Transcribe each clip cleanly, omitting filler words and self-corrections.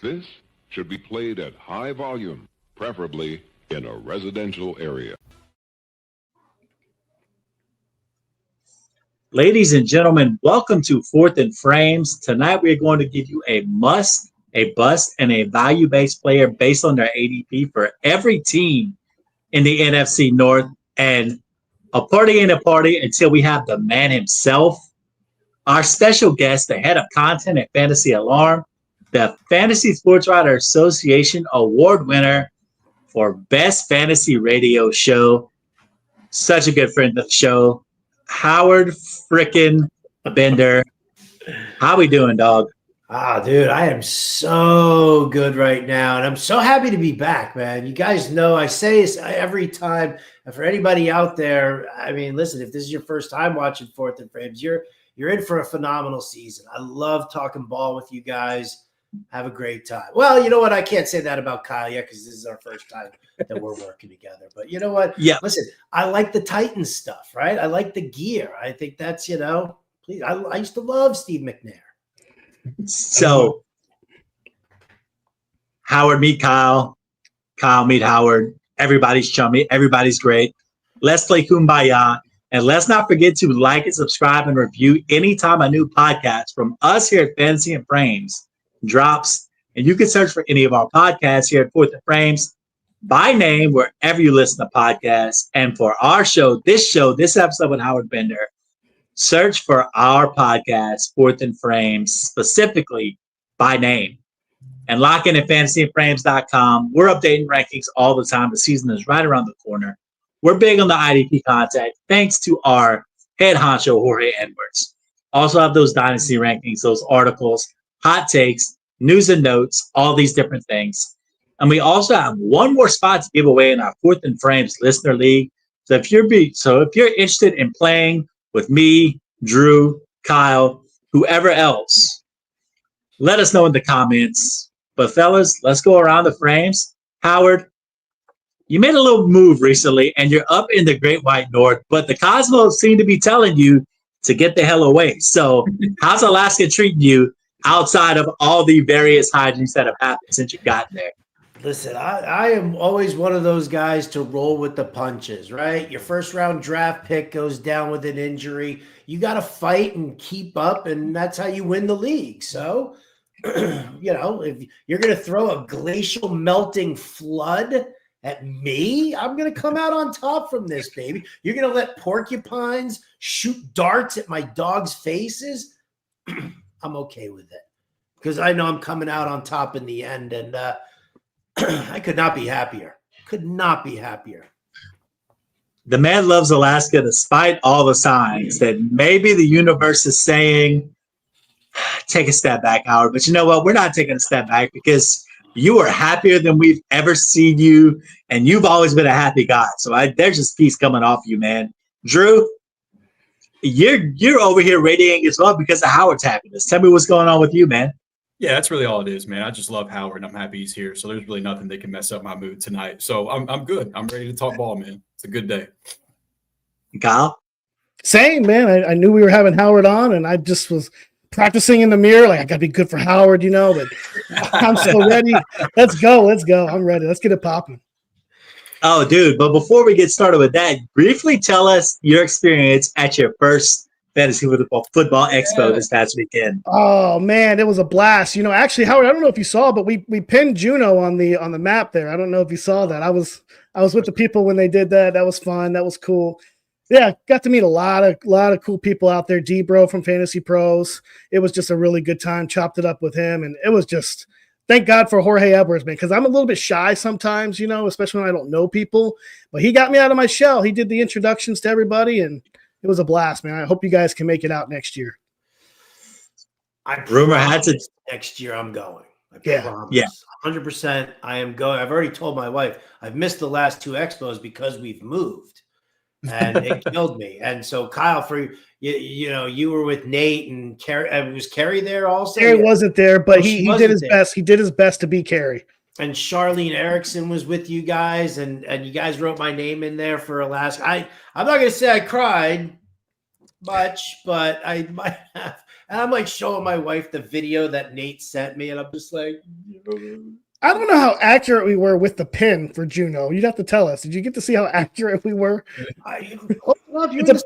This should be played at high volume, preferably in a residential area. Ladies and gentlemen, welcome to Fourth and Frames. Tonight we're going to give you a must, a bust, and a value-based player based on their ADP for every team in the NFC North. And a party ain't a party until we have the man himself, our special guest, the head of content at FantasyAlarrm, the Fantasy Sports Writer Association award winner for Best Fantasy Radio Show. Such a good friend of the show, Howard frickin' Bender. How we doing, dog? Dude, I am so good right now, and I'm so happy to be back, man. You guys know I say this every time, and for anybody out there, I mean, listen, if this is your first time watching Fourth and Frames, you're in for a phenomenal season. I love talking ball with you guys. Have a great time. Well, you know what? I can't say that about Kyle yet because this is our first time that we're working together. But you know what? Yeah. Listen, I like the Titans stuff, right? I like the gear. I think that's, please. I used to love Steve McNair. So, Howard meet Kyle. Kyle meet Howard. Everybody's chummy. Everybody's great. Let's play Kumbaya. And let's not forget to like and subscribe and review anytime a new podcast from us here at Fantasy and Frames drops. And you can search for any of our podcasts here at Fourth and Frames by name wherever you listen to podcasts. And for our show, this episode with Howard Bender, search for our podcast, Fourth and Frames, specifically by name. And lock in at fantasyandframes.com. We're updating rankings all the time. The season is right around the corner. We're big on the IDP content, thanks to our head honcho, Jorge Edwards. Also have those Dynasty rankings, those articles, hot takes, news and notes, all these different things. And we also have one more spot to give away in our Fourth and Frames Listener League. So if you're interested in playing with me, Drew, Kyle, whoever else, let us know in the comments. But fellas, let's go around the frames. Howard, you made a little move recently, and you're up in the Great White North, but the Cosmos seem to be telling you to get the hell away. So how's Alaska treating you outside of all the various hijinks that have happened since you got there? Listen, I am always one of those guys to roll with the punches, right? Your first round draft pick goes down with an injury. You got to fight and keep up, and that's how you win the league. So, if you're going to throw a glacial melting flood at me, I'm going to come out on top from this, baby. You're going to let porcupines shoot darts at my dog's faces? I'm okay with it because I know I'm coming out on top in the end, and I could not be happier. Could not be happier. The man loves Alaska despite all the signs that maybe the universe is saying, take a step back, Howard. But you know what? We're not taking a step back because you are happier than we've ever seen you, and you've always been a happy guy. So there's just peace coming off you, man. Drew, you're over here radiating as well because of Howard's happiness. Tell me what's going on with you, man. Yeah, that's really all it is, man. I just love Howard, and I'm happy he's here. So there's really nothing that can mess up my mood tonight. So I'm good. I'm ready to talk ball, man. It's a good day. Kyle? Same, man. I knew we were having Howard on, and I just was practicing in the mirror. Like, I got to be good for Howard, but I'm so ready. Let's go. I'm ready. Let's get it popping. Oh, dude. But before we get started with that, briefly tell us your experience at your first Fantasy Football Expo this past weekend. Oh man, it was a blast. Actually, Howard, I don't know if you saw, but we pinned Juno on the map there. I don't know if you saw that. I was with the people when they did that. That was fun. That was cool. Yeah, got to meet a lot of cool people out there. D-Bro from Fantasy Pros. It was just a really good time. Chopped it up with him, and it was just thank God for Jorge Edwards, man, because I'm a little bit shy sometimes, especially when I don't know people. But he got me out of my shell. He did the introductions to everybody, and it was a blast, man. I hope you guys can make it out next year. Rumor had it next year I'm going. Yeah. 100% I am going. I've already told my wife I've missed the last two expos because we've moved, and it killed me. And so Kyle, for you were with Nate and Kerry. Was Kerry there also? Kerry wasn't there, but he did his best. He did his best to be Kerry. And Charlene Erickson was with you guys, and you guys wrote my name in there for Alaska. I'm not going to say I cried much, but I might have And I'm like showing my wife the video that Nate sent me, and I'm just like, I don't know how accurate we were with the pin for Juno. You'd have to tell us. Did you get to see how accurate we were? It's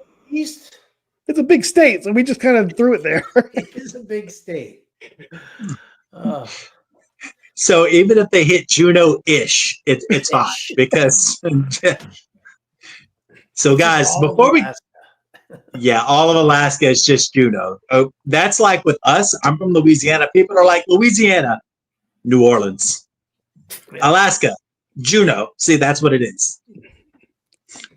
a big state, so we just kind of threw it there. It is a big state. So even if they hit Juno-ish, it's fine because. So guys, before we. Yeah, all of Alaska is just Juno. Oh, that's like with us. I'm from Louisiana. People are like, Louisiana, New Orleans, Alaska, Juno. See, that's what it is.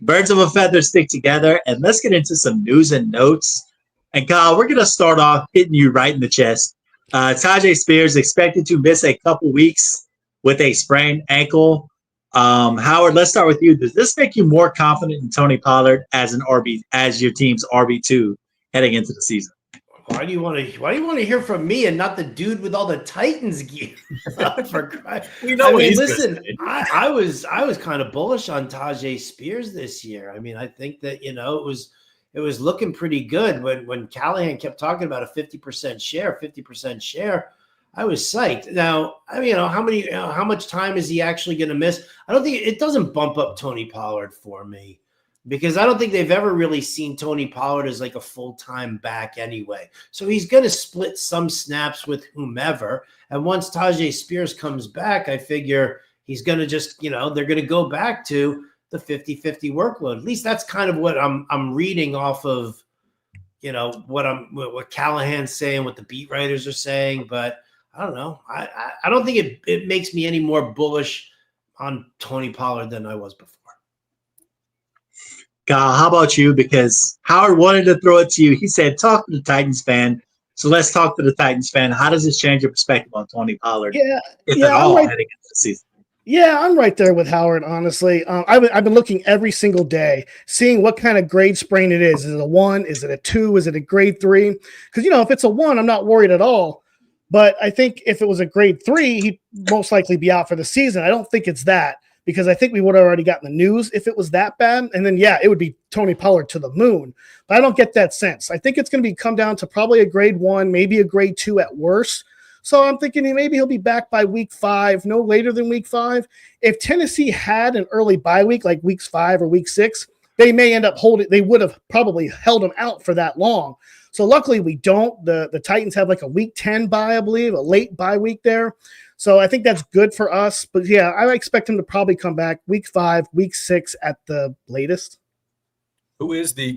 Birds of a feather stick together. And let's get into some news and notes. And Kyle, we're going to start off hitting you right in the chest. Tyjae Spears expected to miss a couple weeks with a sprained ankle. Howard, let's start with you. Does this make you more confident in Tony Pollard as your team's RB2 heading into the season? Why do you want to hear from me and not the dude with all the Titans gear? Listen, I was kind of bullish on Tyjae Spears this year. I mean, I think that it was looking pretty good when Callahan kept talking about a 50% share. I was psyched. Now, I mean, how much time is he actually going to miss? I don't think it doesn't bump up Tony Pollard for me because I don't think they've ever really seen Tony Pollard as like a full-time back anyway. So he's going to split some snaps with whomever. And once Tyjae Spears comes back, I figure he's going to just, they're going to go back to the 50-50 workload. At least that's kind of what I'm reading off of, what Callahan's saying, what the beat writers are saying, but I don't know. I don't think it makes me any more bullish on Tony Pollard than I was before. Kyle, how about you? Because Howard wanted to throw it to you. He said, talk to the Titans fan. So let's talk to the Titans fan. How does this change your perspective on Tony Pollard? If at all, heading into the season? Yeah, I'm right there with Howard, honestly. I've been looking every single day, seeing what kind of grade sprain it is. Is it a 1? Is it a 2? Is it a grade 3? Because, if it's a 1, I'm not worried at all. But I think if it was a grade 3, he'd most likely be out for the season. I don't think it's that because I think we would have already gotten the news if it was that bad. And then, it would be Tony Pollard to the moon. But I don't get that sense. I think it's going to come down to probably a grade 1, maybe a grade 2 at worst. So I'm thinking maybe he'll be back by week 5, no later than week 5. If Tennessee had an early bye week, like weeks 5 or week 6, they may end up they would have probably held him out for that long. So luckily we don't. The Titans have like a week 10 bye, I believe, a late bye week there. So I think that's good for us. But yeah, I expect him to probably come back week 5, week 6 at the latest. Who is the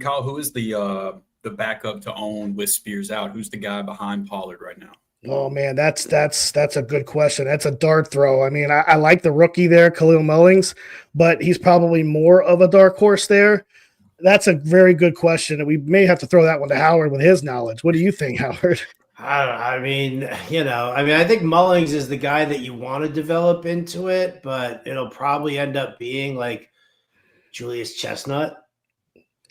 backup to own with Spears out? Who's the guy behind Pollard right now? Oh man, that's a good question. That's a dart throw. I mean, I like the rookie there, Khalil Mullings, but he's probably more of a dark horse there. That's a very good question, and we may have to throw that one to Howard with his knowledge. What do you think, Howard? I think Mullings is the guy that you want to develop into it, but it'll probably end up being like Julius Chestnut.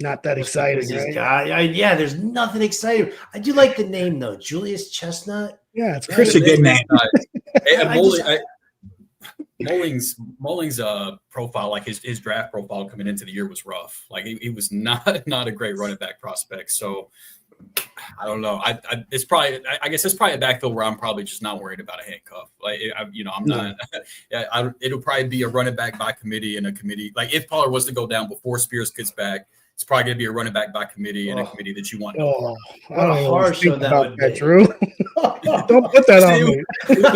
Not that exciting, right? There's nothing exciting. I do like the name though, Julius Chestnut. Yeah, it's a good name. Mullings' profile, like his draft profile coming into the year was rough. Like he was not a great running back prospect. So I don't know. It's probably a backfield where I'm probably just not worried about a handcuff. Like I'm not. It'll probably be a running back by committee and a committee. Like if Pollard was to go down before Spears gets back, it's probably going to be a running back by committee and a committee that you want to know. What a harsh show that would be. Drew. Don't put that on me.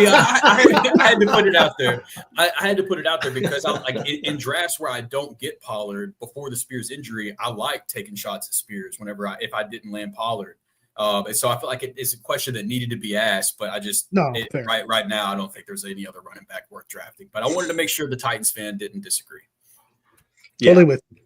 I had to put it out there. I had to put it out there because I'm like in drafts where I don't get Pollard before the Spears injury, I like taking shots at Spears if I didn't land Pollard. And so I feel like it's a question that needed to be asked, but I just right now I don't think there's any other running back worth drafting. But I wanted to make sure the Titans fan didn't disagree. Totally with you.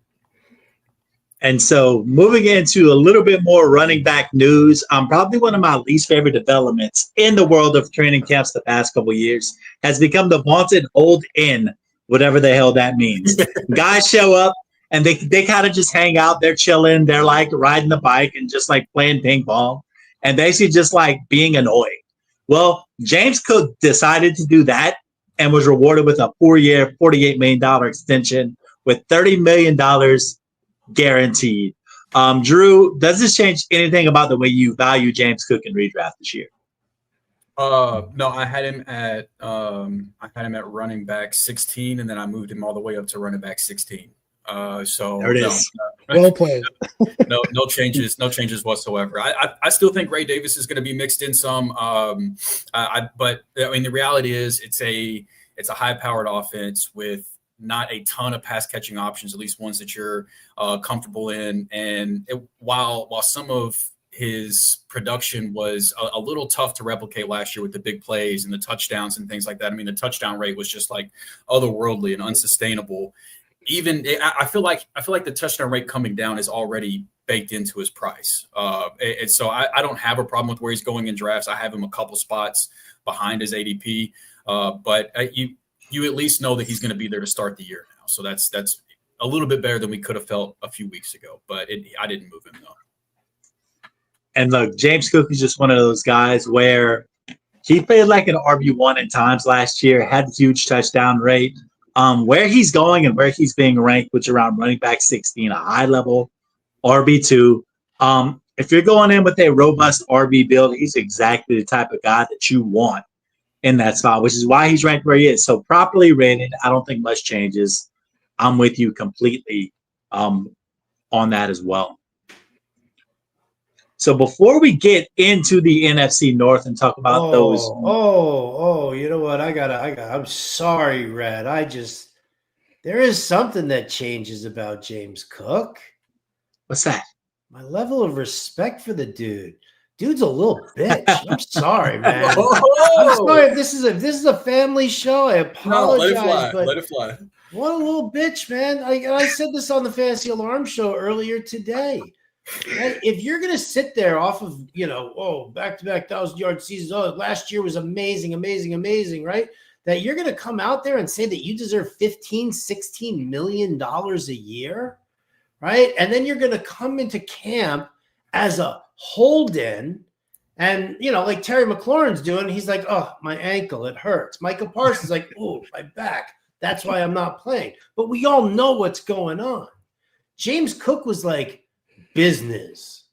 And so moving into a little bit more running back news, probably one of my least favorite developments in the world of training camps the past couple of years has become the vaunted old in, whatever the hell that means. Guys show up and they kind of just hang out. They're chilling. They're like riding the bike and just like playing ping pong and basically just like being annoying. Well, James Cook decided to do that and was rewarded with a 4-year, $48 million extension with $30 million guaranteed. Drew, does this change anything about the way you value James Cook in redraft this year? No, I had him at running back 16, and then I moved him all the way up to running back 16. So there it is. Well played. no changes whatsoever. I still think Ray Davis is going to be mixed in some. But I mean, the reality is it's a high-powered offense with not a ton of pass catching options, at least ones that you're comfortable in. And while some of his production was a little tough to replicate last year with the big plays and the touchdowns and things like that. I mean, the touchdown rate was just like otherworldly and unsustainable. I feel like the touchdown rate coming down is already baked into his price. And so I don't have a problem with where he's going in drafts. I have him a couple spots behind his ADP, but you at least know that he's going to be there to start the year now. So that's a little bit better than we could have felt a few weeks ago, but I didn't move him though. And look, James Cook is just one of those guys where he played like an RB1 at times last year, had a huge touchdown rate. Where he's going and where he's being ranked, which around running back 16, a high level RB2. If you're going in with a robust RB build, he's exactly the type of guy that you want in that spot, which is why he's ranked where he is. So properly rated, I don't think much changes. I'm with you completely on that as well. So before we get into the NFC North and talk about those. You know what? I'm sorry, Rhett. There is something that changes about James Cook. What's that? My level of respect for the dude. Dude's a little bitch. I'm sorry, man. I'm sorry. This is a family show. I apologize. No, let it fly. What a little bitch, man. I said this on the Fantasy Alarm show earlier today. Right? If you're going to sit there off of, back-to-back 1,000-yard seasons, last year was amazing, right? That you're going to come out there and say that you deserve $15, $16 million a year, right? And then you're going to come into camp as a hold-in and, like Terry McLaurin's doing, he's like, oh, my ankle, it hurts. Micah Parsons like, oh, my back. That's why I'm not playing. But we all know what's going on. James Cook was like, business.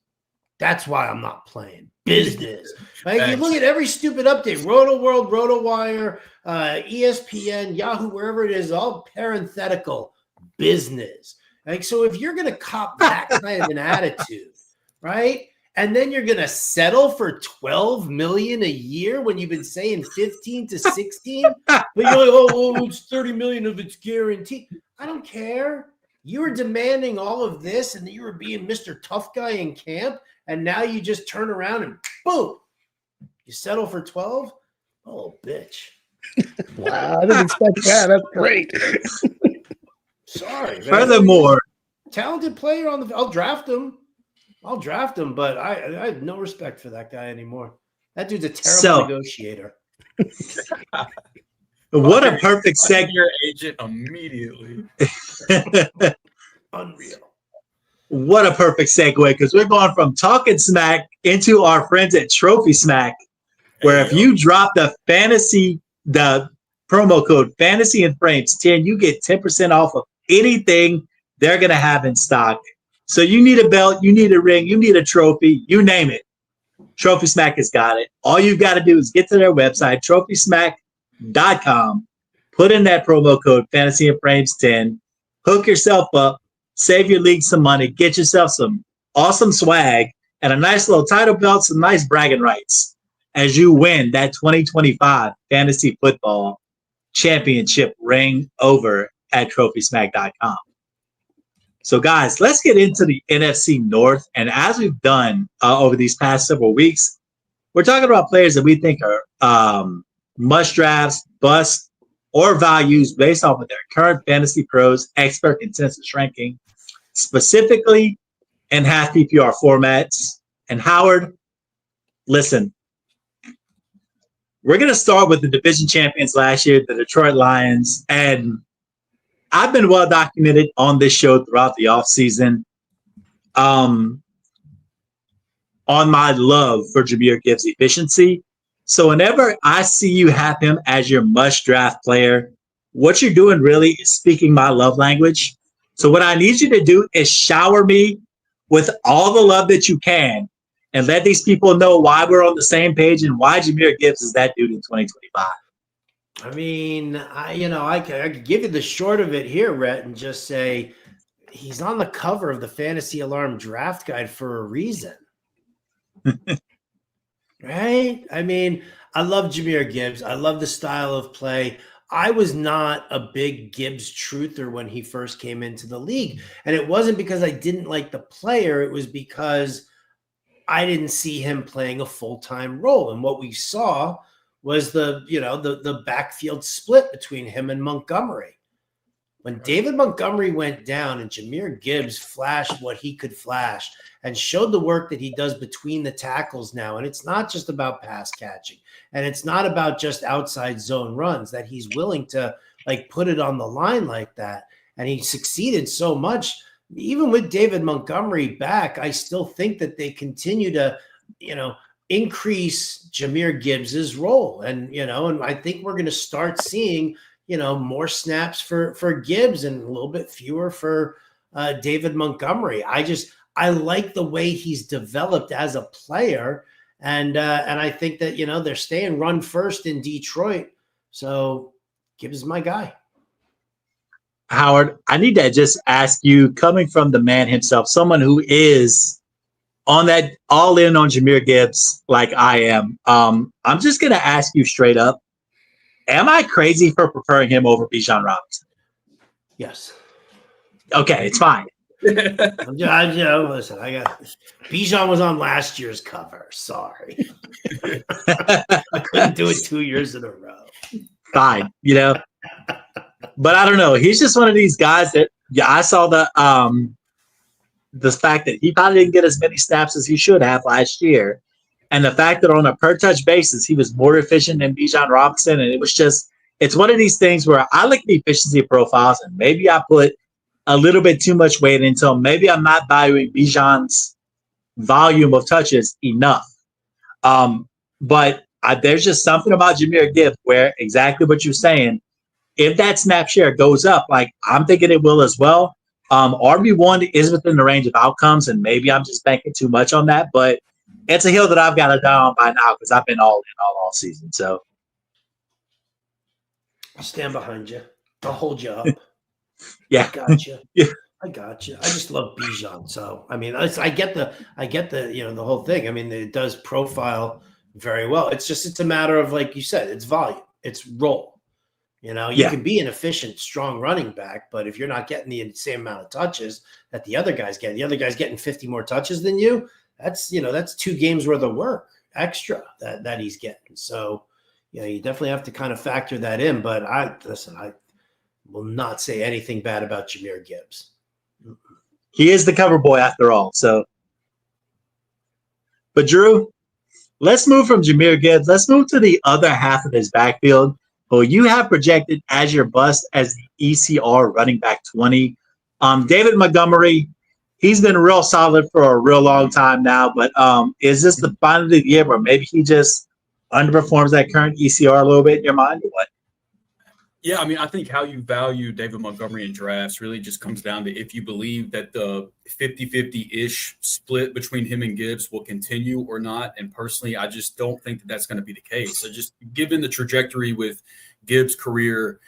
That's why I'm not playing. Business. Like you look at every stupid update, Roto World, Roto Wire, ESPN, Yahoo, wherever it is, all parenthetical business. Like, so if you're going to cop that kind of an attitude, right? And then you're going to settle for $12 million a year when you've been saying 15 to 16, but you're like, oh, it's 30 million of it's guaranteed. I don't care. You were demanding all of this and you were being Mr. Tough Guy in camp. And now you just turn around and boom, you settle for 12. Oh, bitch. Wow. I didn't expect that. That's great. Sorry. Man. Furthermore, talented player I'll draft him. But I have no respect for that guy anymore. That dude's a terrible negotiator. What a perfect segue. Your agent immediately. Unreal. What a perfect segue, because we're going from talking smack into our friends at Trophy Smack, where if you drop the promo code Fantasy and Frames 10, you get 10% off of anything they're going to have in stock. So you need a belt, you need a ring, you need a trophy, you name it. Trophy Smack has got it. All you've got to do is get to their website, TrophySmack.com, put in that promo code Fantasy and Frames 10, hook yourself up, save your league some money, get yourself some awesome swag, and a nice little title belt, some nice bragging rights as you win that 2025 Fantasy Football Championship ring over at TrophySmack.com. So, guys, let's get into the NFC North. And as we've done over these past several weeks, we're talking about players that we think are must drafts, bust, or values based off of their current Fantasy Pros expert consensus ranking, specifically in half PPR formats. And Howard, listen, we're going to start with the division champions last year, the Detroit Lions. And I've been well documented on this show throughout the offseason on my love for Jahmyr Gibbs' efficiency. So whenever I see you have him as your must-draft player, what you're doing really is speaking my love language. So what I need you to do is shower me with all the love that you can and let these people know why we're on the same page and why Jahmyr Gibbs is that dude in 2025. I mean, I could give you the short of it here, Rhett, and just say he's on the cover of the Fantasy Alarm draft guide for a reason. Right? I mean, I love Jahmyr Gibbs. I love the style of play. I was not a big Gibbs truther when he first came into the league. And it wasn't because I didn't like the player. It was because I didn't see him playing a full-time role. And what we saw was the backfield split between him and Montgomery. When David Montgomery went down and Jahmyr Gibbs flashed what he could flash and showed the work that he does between the tackles now, and it's not just about pass catching, and it's not about just outside zone runs, that he's willing to put it on the line like that, and he succeeded so much. Even with David Montgomery back, I still think that they continue to, increase Jahmyr Gibbs's role, and I think we're going to start seeing more snaps for Gibbs and a little bit fewer for David Montgomery. I like the way he's developed as a player, and I think that they're staying run first in Detroit. So Gibbs is my guy. Howard, I need to just ask you, coming from the man himself, someone who is on that all in on Jahmyr Gibbs like I am, I'm just going to ask you straight up, am I crazy for preferring him over Bijan Robinson? Yes. Okay, it's fine. Listen, Bijan was on last year's cover. Sorry. I couldn't do it 2 years in a row. Fine, But I don't know. He's just one of these guys that, I saw the fact that he probably didn't get as many snaps as he should have last year. And the fact that on a per touch basis, he was more efficient than Bijan Robinson. And it's one of these things where I look at the efficiency profiles and maybe I put a little bit too much weight into him. Maybe I'm not valuing Bijan's volume of touches enough. But there's just something about Jahmyr Gibbs where exactly what you're saying, if that snap share goes up, I'm thinking it will as well. RB1 is within the range of outcomes, and maybe I'm just banking too much on that, but it's a hill that I've got to die on by now because I've been all in all season. So I'll stand behind you. I'll hold you up. Yeah. I got you. Yeah. I got you. I just love Bijan. So, I mean, I get the the whole thing. I mean, it does profile very well. It's a matter of, like you said, it's volume, it's role. You can be an efficient, strong running back, but if you're not getting the same amount of touches that the other guy's getting 50 more touches than you, that's 2 games worth of work extra that he's getting. So, you definitely have to kind of factor that in. But I will not say anything bad about Jahmyr Gibbs. He is the cover boy after all. So, but Drew, let's move from Jahmyr Gibbs. Let's move to the other half of his backfield, who you have projected as your bust as the ECR running back 20. David Montgomery, he's been real solid for a real long time now, but is this the final of the year where maybe he just underperforms that current ECR a little bit in your mind, or what? Yeah, I mean, I think how you value David Montgomery in drafts really just comes down to if you believe that the 50-50-ish split between him and Gibbs will continue or not. And personally, I just don't think that that's going to be the case. So just given the trajectory with Gibbs' career,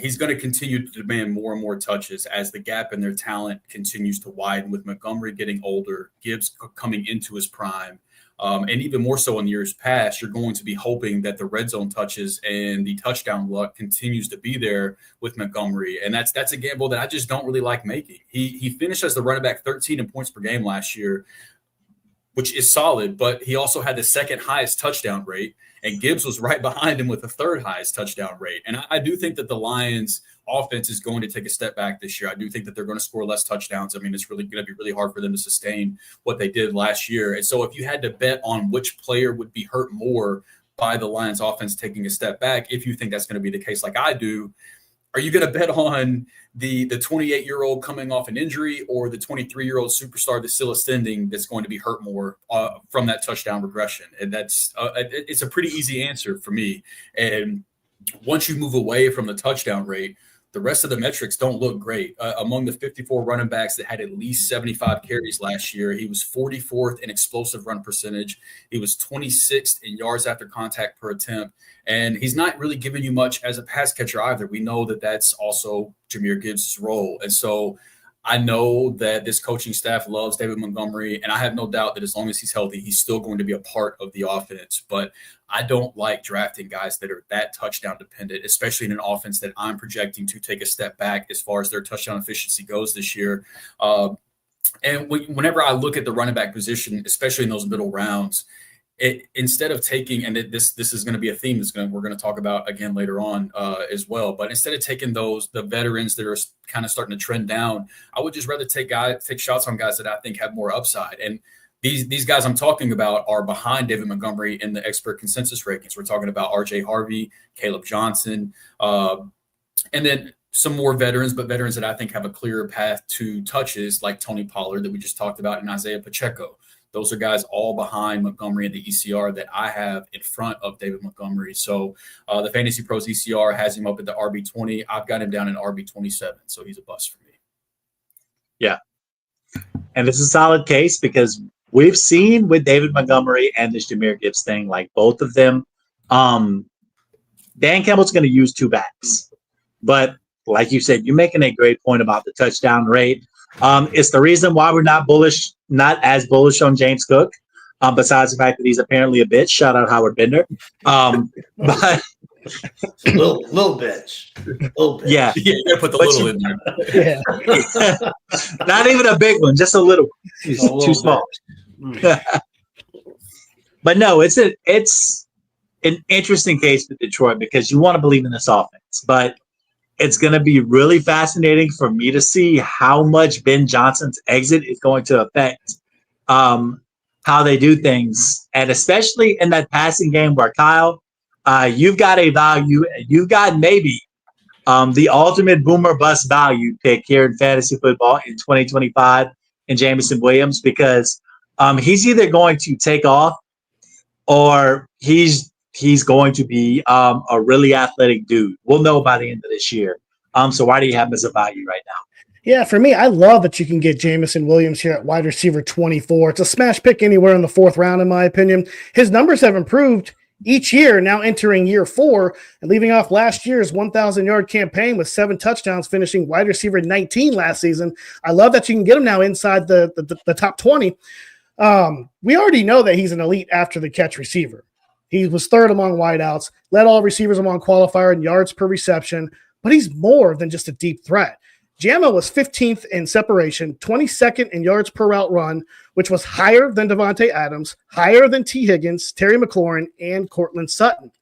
he's going to continue to demand more and more touches as the gap in their talent continues to widen, with Montgomery getting older, Gibbs coming into his prime. And even more so in years past, you're going to be hoping that the red zone touches and the touchdown luck continues to be there with Montgomery. And that's a gamble that I just don't really like making. He finished as the running back 13 in points per game last year, which is solid, but he also had the second highest touchdown rate, and Gibbs was right behind him with the third highest touchdown rate. And I do think that the Lions offense is going to take a step back this year. I do think that they're going to score less touchdowns. I mean, it's really going to be really hard for them to sustain what they did last year. And so if you had to bet on which player would be hurt more by the Lions offense taking a step back, if you think that's going to be the case like I do, are you going to bet on the 28-year-old coming off an injury, or the 23-year-old superstar that's still ascending that's going to be hurt more from that touchdown regression? And it's a pretty easy answer for me. And once you move away from the touchdown rate, the rest of the metrics don't look great. Among the 54 running backs that had at least 75 carries last year, he was 44th in explosive run percentage. He was 26th in yards after contact per attempt. And he's not really giving you much as a pass catcher either. We know that that's also Jahmyr Gibbs' role. And so I know that this coaching staff loves David Montgomery, and I have no doubt that as long as he's healthy, he's still going to be a part of the offense. But I don't like drafting guys that are that touchdown dependent, especially in an offense that I'm projecting to take a step back as far as their touchdown efficiency goes this year. And whenever I look at the running back position, especially in those middle rounds, instead of taking, and this is going to be a theme we're going to talk about again later on as well. But instead of taking the veterans that are kind of starting to trend down, I would just rather take shots on guys that I think have more upside. And these guys I'm talking about are behind David Montgomery in the expert consensus rankings. We're talking about R.J. Harvey, Caleb Johnson, and then some more veterans, but veterans that I think have a clearer path to touches, like Tony Pollard that we just talked about, and Isaiah Pacheco. Those are guys all behind Montgomery in the ECR that I have in front of David Montgomery. So the Fantasy Pros ECR has him up at the RB20. I've got him down in RB27, so he's a bust for me. Yeah. And it's a solid case because we've seen with David Montgomery and this Jahmyr Gibbs thing, like both of them, Dan Campbell's going to use two backs. But like you said, you're making a great point about the touchdown rate. It's the reason why we're not as bullish on James Cook, besides the fact that he's apparently a bitch. Shout out Howard Bender. But little bitch. Yeah. You gotta put the little in there. Yeah. Not even a big one, just a little one. He's too small. But no, it's an interesting case with Detroit because you want to believe in this offense, but it's going to be really fascinating for me to see how much Ben Johnson's exit is going to affect how they do things. And especially in that passing game where, Kyle, you've got a value. You've got maybe the ultimate boomer bust value pick here in fantasy football in 2025 in Jameson Williams because he's either going to take off or he's going to be a really athletic dude. We'll know by the end of this year. So why do you have him as a value right now? Yeah, for me, I love that you can get Jameson Williams here at wide receiver 24. It's a smash pick anywhere in the fourth round, in my opinion. His numbers have improved each year, now entering year 4, and leaving off last year's 1,000-yard campaign with 7 touchdowns, finishing wide receiver 19 last season. I love that you can get him now inside the top 20. We already know that he's an elite after-the-catch receiver. He was third among wideouts, led all receivers among qualifier in yards per reception, but he's more than just a deep threat. Jahmyr was 15th in separation, 22nd in yards per route run, which was higher than Devontae Adams, higher than T. Higgins, Terry McLaurin, and Cortland Sutton.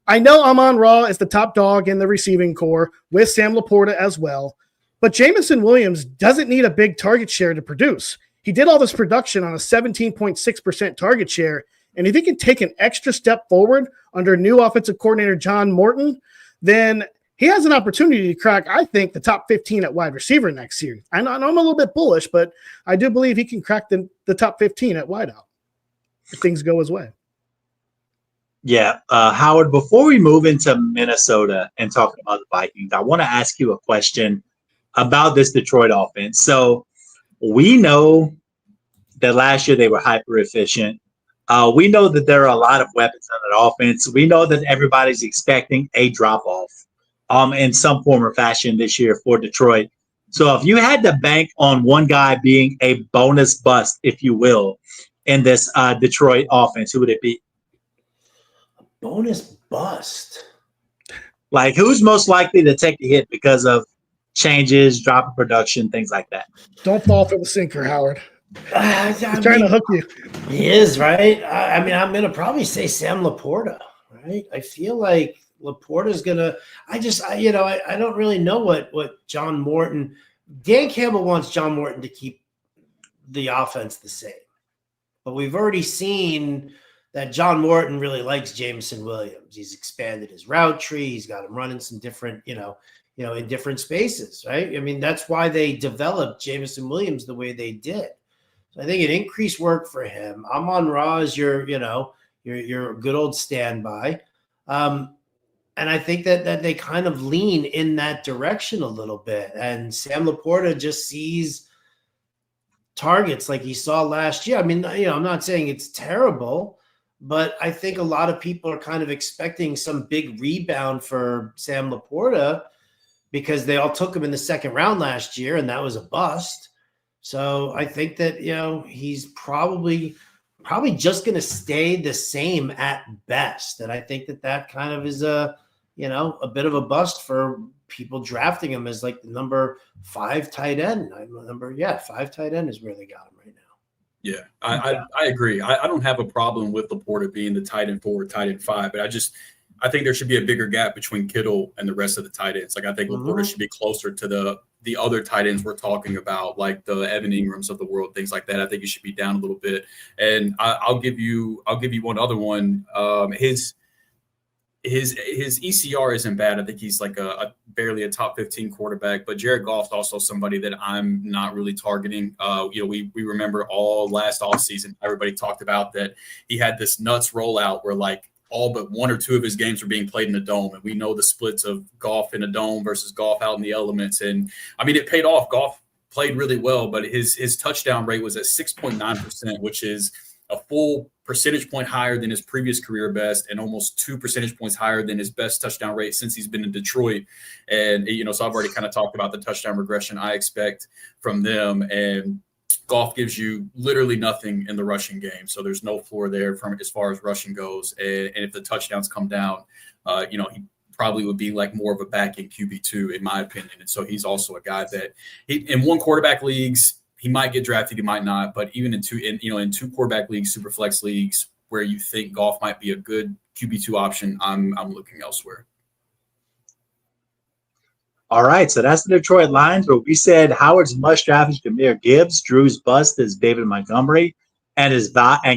I know Amon-Ra is the top dog in the receiving core with Sam Laporta as well, but Jameson Williams doesn't need a big target share to produce. He did all this production on a 17.6% target share, and if he can take an extra step forward under new offensive coordinator John Morton, then he has an opportunity to crack, I think, the top 15 at wide receiver next year. I know I'm a little bit bullish, but I do believe he can crack the top 15 at wideout if things go his way. Yeah. Howard, before we move into Minnesota and talking about the Vikings, I want to ask you a question about this Detroit offense. So we know that last year they were hyper efficient. We know that there are a lot of weapons on that offense. We know that everybody's expecting a drop-off in some form or fashion this year for Detroit. So if you had to bank on one guy being a bonus bust, if you will, in this Detroit offense, who would it be? Bonus bust. Like, who's most likely to take the hit because of changes, drop in production, things like that? Don't fall for the sinker, Howard. He's trying to hook you. He is, right? I mean, I'm going to probably say Sam Laporta, right? I feel like Laporta's going to – I don't really know what John Morton – Dan Campbell wants John Morton to keep the offense the same. But we've already seen that John Morton really likes Jameson Williams. He's expanded his route tree. He's got him running some different, in different spaces, right? I mean, that's why they developed Jameson Williams the way they did. So I think it increased work for him. Amon-Ra is your good old standby. And I think that they kind of lean in that direction a little bit. And Sam Laporta just sees targets like he saw last year. I mean, I'm not saying it's terrible, but I think a lot of people are kind of expecting some big rebound for Sam Laporta because they all took him in the second round last year, and that was a bust. So I think that, he's probably just going to stay the same at best. And I think that kind of is a bit of a bust for people drafting him as like the number 5 tight end. 5 tight end is where they got him right now. Yeah, I agree. I don't have a problem with Laporta being the tight end 4, tight end 5, but I think there should be a bigger gap between Kittle and the rest of the tight ends. Like I think Laporta should be closer to the other tight ends we're talking about, like the Evan Ingrams of the world, things like that. I think he should be down a little bit. And I'll give you one other one. His ECR isn't bad. I think he's like a barely a top 15 quarterback, but Jared Goff's also somebody that I'm not really targeting. We remember all last offseason, everybody talked about that he had this nuts rollout where like all but 1 or 2 of his games were being played in the dome. And we know the splits of Goff in a dome versus Goff out in the elements. And I mean, it paid off. Goff played really well, but his touchdown rate was at 6.9%, which is a full percentage point higher than his previous career best and almost 2 percentage points higher than his best touchdown rate since he's been in Detroit. And, so I've already kind of talked about the touchdown regression I expect from them. And Goff gives you literally nothing in the rushing game. So there's no floor there from as far as rushing goes. And if the touchdowns come down, he probably would be like more of a back end QB2 in my opinion. And so he's also a guy that in 1 quarterback leagues, he might get drafted, he might not, but even in 2 quarterback leagues, super flex leagues where you think Goff might be a good QB2 option, I'm looking elsewhere. All right, so that's the Detroit Lions, where we said Howard's must draft is Jahmyr Gibbs, Drew's bust is David Montgomery, and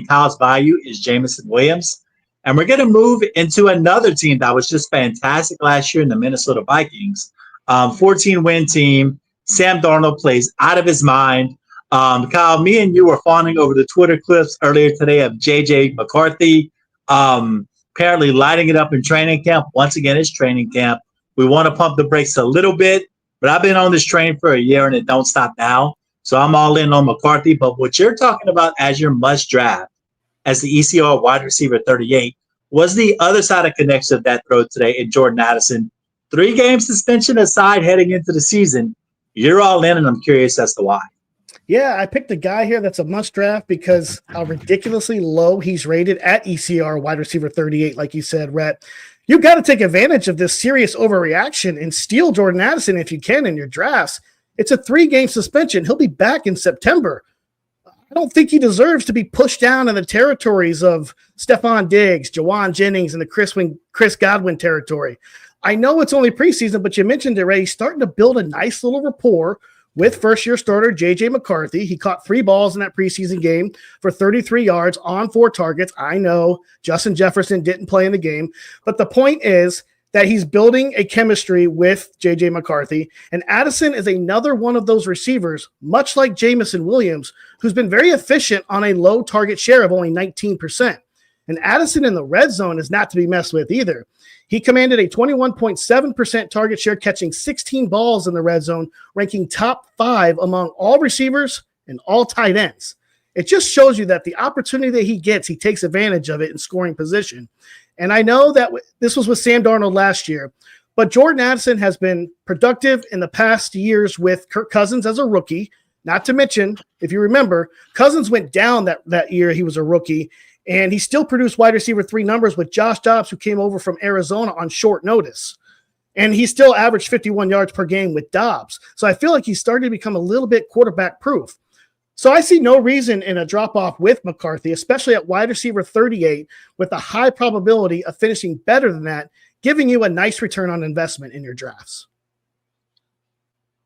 Kyle's value is Jameson Williams. And we're going to move into another team that was just fantastic last year in the Minnesota Vikings. 14-win team. Sam Darnold plays out of his mind. Kyle, me and you were fawning over the Twitter clips earlier today of J.J. McCarthy apparently lighting it up in training camp. Once again, it's training camp. We want to pump the brakes a little bit, but I've been on this train for a year and it don't stop now. So I'm all in on McCarthy. But what you're talking about as your must draft as the ECR wide receiver 38 was the other side of connection of that throw today in Jordan Addison. 3-game suspension aside heading into the season, you're all in, and I'm curious as to why. Yeah, I picked a guy here that's a must draft because how ridiculously low he's rated at ECR wide receiver 38, like you said, Rhett. You've got to take advantage of this serious overreaction and steal Jordan Addison if you can in your drafts. It's a 3-game suspension. He'll be back in September. I don't think he deserves to be pushed down in the territories of Stephon Diggs, Jawan Jennings, and the Chris Godwin territory. I know it's only preseason, but you mentioned it, Ray. He's starting to build a nice little rapport with first-year starter J.J. McCarthy. He caught 3 balls in that preseason game for 33 yards on 4 targets. I know Justin Jefferson didn't play in the game, but the point is that he's building a chemistry with J.J. McCarthy, and Addison is another one of those receivers, much like Jameson Williams, who's been very efficient on a low target share of only 19%. And Addison in the red zone is not to be messed with either. He commanded a 21.7% target share, catching 16 balls in the red zone, ranking top 5 among all receivers and all tight ends. It just shows you that the opportunity that he gets, he takes advantage of it in scoring position. And I know that this was with Sam Darnold last year, but Jordan Addison has been productive in the past years with Kirk Cousins as a rookie. Not to mention, if you remember, Cousins went down that year he was a rookie, and he still produced wide receiver 3 numbers with Josh Doubs, who came over from Arizona on short notice. And he still averaged 51 yards per game with Doubs. So I feel like he's starting to become a little bit quarterback proof. So I see no reason in a drop-off with McCarthy, especially at wide receiver 38, with a high probability of finishing better than that, giving you a nice return on investment in your drafts.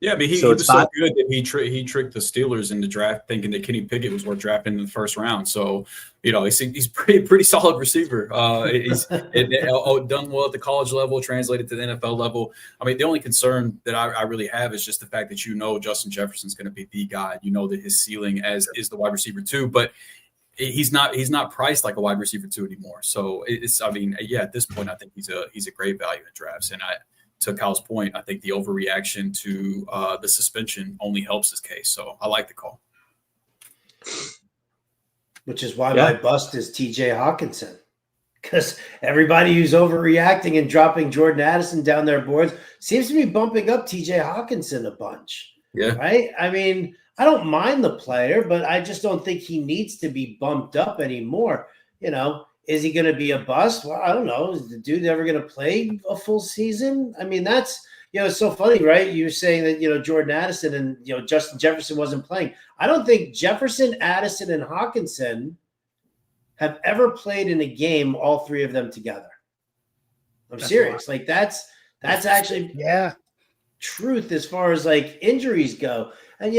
Yeah, I mean, he was so good that he tricked the Steelers into draft, thinking that Kenny Pickett was worth drafting in the first round. So, he's pretty solid receiver. He's done well at the college level, translated to the NFL level. I mean, the only concern that I really have is just the fact that Justin Jefferson's going to be the guy. You know that his ceiling is the wide receiver too. But he's not priced like a wide receiver 2 anymore. So at this point, I think he's a great value in drafts. And to Kyle's point, I think the overreaction to the suspension only helps his case. So I like the call. Which is why my bust is Tyjae Hockenson. Because everybody who's overreacting and dropping Jordan Addison down their boards seems to be bumping up Tyjae Hockenson a bunch. Yeah. Right? I mean, I don't mind the player, but I just don't think he needs to be bumped up anymore. Is he going to be a bust? Well, I don't know. Is the dude ever going to play a full season? I mean, that's, it's so funny, right? You were saying that, Jordan Addison and, Justin Jefferson wasn't playing. I don't think Jefferson, Addison, and Hockenson have ever played in a game, all three of them together. That's serious. Like that's actually truth as far as like injuries go. And,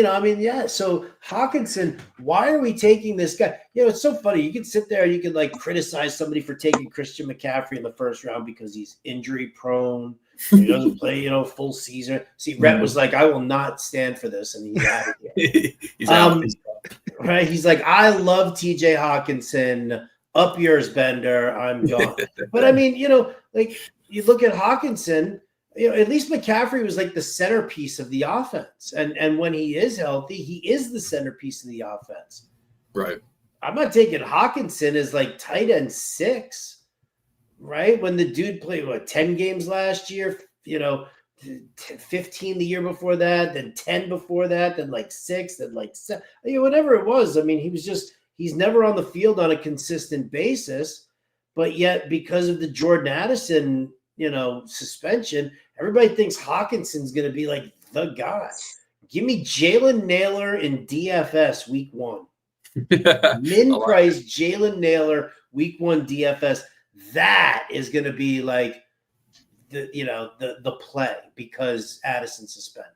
so Hockenson, why are we taking this guy? It's so funny. You can sit there and you can like criticize somebody for taking Christian McCaffrey in the first round because he's injury prone. He doesn't play, full season. See, Rhett was like, I will not stand for this. And he's out of here. He's out. Right. He's like, I love TJ Hockenson. Up yours, Bender. I'm gone. But I mean, like you look at Hockenson, at least McCaffrey was like the centerpiece of the offense. And when he is healthy, he is the centerpiece of the offense. Right. I'm not taking Hockenson as like tight end 6, right? When the dude played 10 games last year, 15 the year before that, then 10 before that, then like 6, then like 7, whatever it was. I mean, he's never on the field on a consistent basis, but yet because of the Jordan Addison, suspension, everybody thinks Hawkinson's going to be like the guy. Give me Jalen Naylor in DFS week 1. Min price Jalen Naylor week 1 DFS. That is going to be like the play because Addison suspended.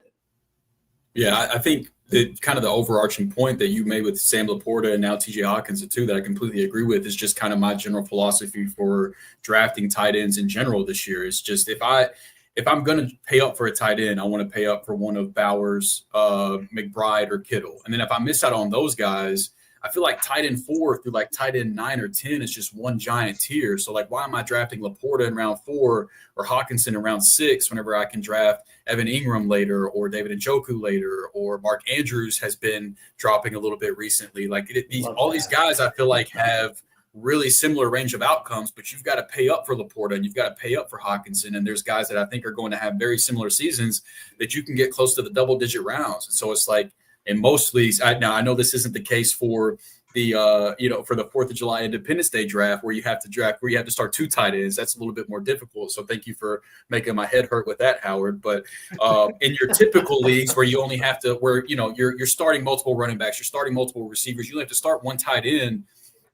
Yeah, I think the kind of the overarching point that you made with Sam Laporta and now TJ Hockenson too, that I completely agree with, is just kind of my general philosophy for drafting tight ends in general this year. Is just if I'm going to pay up for a tight end, I want to pay up for one of Bowers, McBride, or Kittle. And then if I miss out on those guys, I feel like tight end 4 through like tight end 9 or 10 is just one giant tier. So like, why am I drafting Laporta in round 4 or Hockenson in round 6 whenever I can draft Evan Ingram later or David Njoku later, or Mark Andrews has been dropping a little bit recently. Like all these guys I feel like have really similar range of outcomes, but you've got to pay up for Laporta and you've got to pay up for Hockenson. And there's guys that I think are going to have very similar seasons that you can get close to the double-digit rounds. And so it's like, in most leagues, now I know this isn't the case for the for the 4th of July Independence Day draft where you have to start 2 tight ends. That's a little bit more difficult. So thank you for making my head hurt with that, Howard. But in your typical leagues where you only have to, you're starting multiple running backs, you're starting multiple receivers, you only have to start 1 tight end.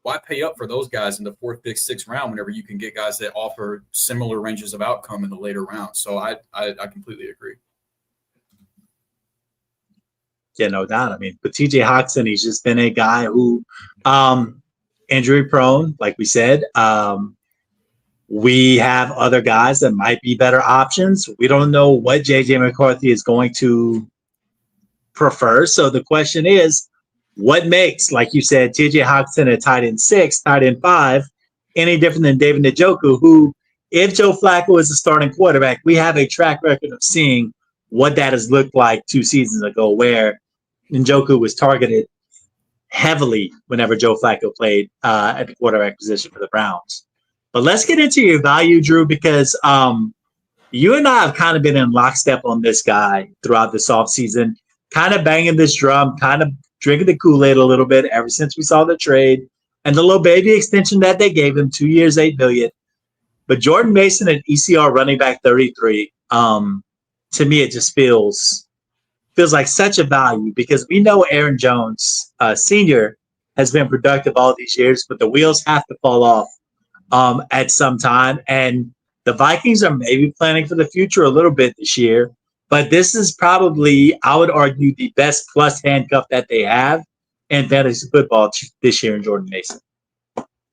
Why pay up for those guys in the 4th, 5th, 6th round whenever you can get guys that offer similar ranges of outcome in the later rounds? So I completely agree. Yeah, no doubt. I mean, but TJ Hockenson, he's just been a guy who injury prone, like we said. We have other guys that might be better options. We don't know what JJ McCarthy is going to prefer. So the question is, what makes, like you said, TJ Hockenson at tight end 6, tight end 5, any different than David Njoku, who, if Joe Flacco is the starting quarterback, we have a track record of seeing what that has looked like 2 seasons ago, where Njoku was targeted heavily whenever Joe Flacco played at the quarterback position for the Browns. But let's get into your value, Drew, because you and I have kind of been in lockstep on this guy throughout this offseason, kind of banging this drum, kind of drinking the Kool-Aid a little bit ever since we saw the trade and the little baby extension that they gave him, 2 years, $8 million. But Jordan Mason at ECR running back 33, to me, it just feels like such a value because we know Aaron Jones, Sr., has been productive all these years, but the wheels have to fall off at some time. And the Vikings are maybe planning for the future a little bit this year, but this is probably, I would argue, the best plus handcuff that they have in fantasy football this year in Jordan Mason.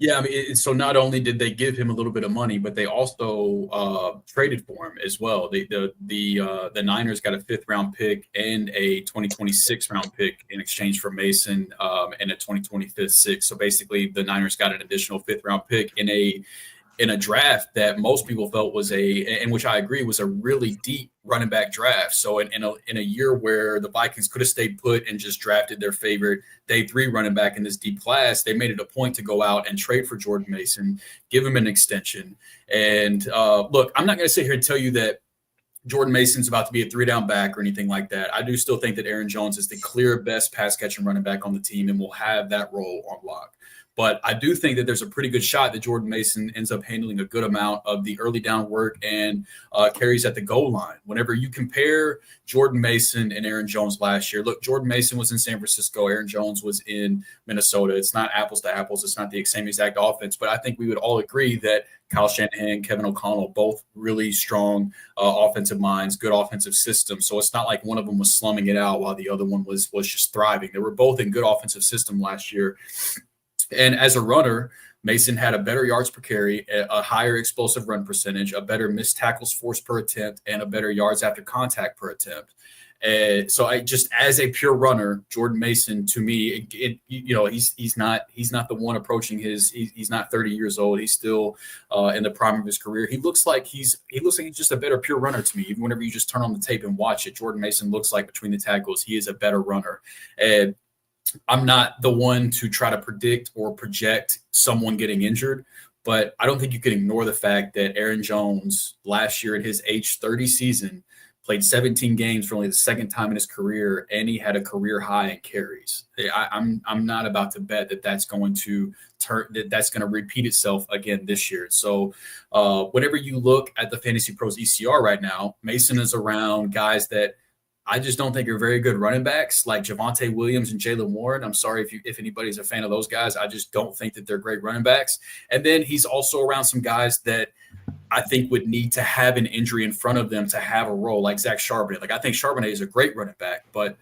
Yeah, I mean, so not only did they give him a little bit of money, but they also traded for him as well. The Niners got a 5th round pick and a 2026 round pick in exchange for Mason and a 2025 six. So basically, the Niners got an additional 5th round pick in a draft that most people felt was and which I agree was a really deep running back draft. So in a year where the Vikings could have stayed put and just drafted their favorite day 3 running back in this deep class, they made it a point to go out and trade for Jordan Mason, give him an extension. And look, I'm not going to sit here and tell you that Jordan Mason's about to be a 3-down back or anything like that. I do still think that Aaron Jones is the clear best pass catching running back on the team and will have that role on lock. But I do think that there's a pretty good shot that Jordan Mason ends up handling a good amount of the early down work and carries at the goal line. Whenever you compare Jordan Mason and Aaron Jones last year, look, Jordan Mason was in San Francisco. Aaron Jones was in Minnesota. It's not apples to apples. It's not the same exact offense. But I think we would all agree that Kyle Shanahan, Kevin O'Connell, both really strong offensive minds, good offensive systems. So it's not like one of them was slumming it out while the other one was just thriving. They were both in good offensive system last year. And as a runner, Mason had a better yards per carry, a higher explosive run percentage, a better missed tackles forced per attempt, and a better yards after contact per attempt. So I just, as a pure runner, Jordan Mason, to me, he's not the one approaching he's not 30 years old. He's still in the prime of his career. He looks like he's just a better pure runner to me. Even whenever you just turn on the tape and watch it, Jordan Mason looks like between the tackles, he is a better runner. And I'm not the one to try to predict or project someone getting injured, but I don't think you can ignore the fact that Aaron Jones last year in his age 30 season played 17 games for only the second time in his career, and he had a career high in carries. I'm not about to bet that that's going to repeat itself again this year. So whenever you look at the Fantasy Pros ECR right now, Mason is around guys that I just don't think are very good running backs like Javonte Williams and Jaylen Warren. I'm sorry if anybody's a fan of those guys. I just don't think that they're great running backs. And then he's also around some guys that I think would need to have an injury in front of them to have a role, like Zach Charbonnet. Like, I think Charbonnet is a great running back, but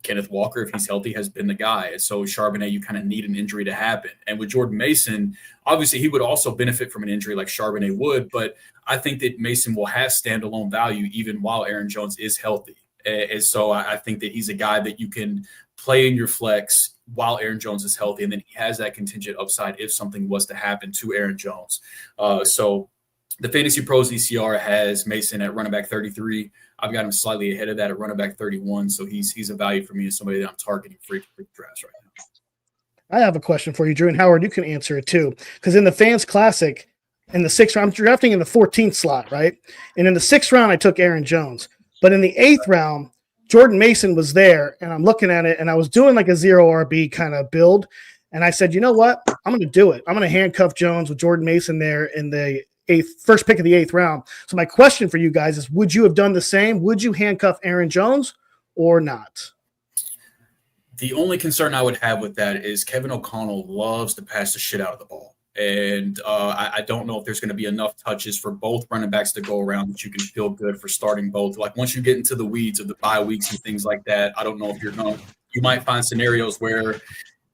Kenneth Walker, if he's healthy, has been the guy. And so Charbonnet, you kind of need an injury to happen. And with Jordan Mason, obviously he would also benefit from an injury like Charbonnet would, but I think that Mason will have standalone value even while Aaron Jones is healthy. And so I think that he's a guy that you can play in your flex while Aaron Jones is healthy, and then he has that contingent upside if something was to happen to Aaron Jones. So the Fantasy Pros ECR has Mason at running back 33. I've got him slightly ahead of that at running back 31, so he's a value for me and somebody that I'm targeting for drafts right now. I have a question for you, Drew, and Howard, you can answer it too. Because in the Fans Classic, in the 6th round, I'm drafting in the 14th slot, right? And in the 6th round, I took Aaron Jones. But in the 8th round, Jordan Mason was there, and I'm looking at it, and I was doing like a 0 RB kind of build. And I said, you know what? I'm going to do it. I'm going to handcuff Jones with Jordan Mason there in the first pick of the 8th round. So my question for you guys is, would you have done the same? Would you handcuff Aaron Jones or not? The only concern I would have with that is Kevin O'Connell loves to pass the shit out of the ball. And I don't know if there's going to be enough touches for both running backs to go around that you can feel good for starting both. Like, once you get into the weeds of the bye weeks and things like that, I don't know if you might find scenarios where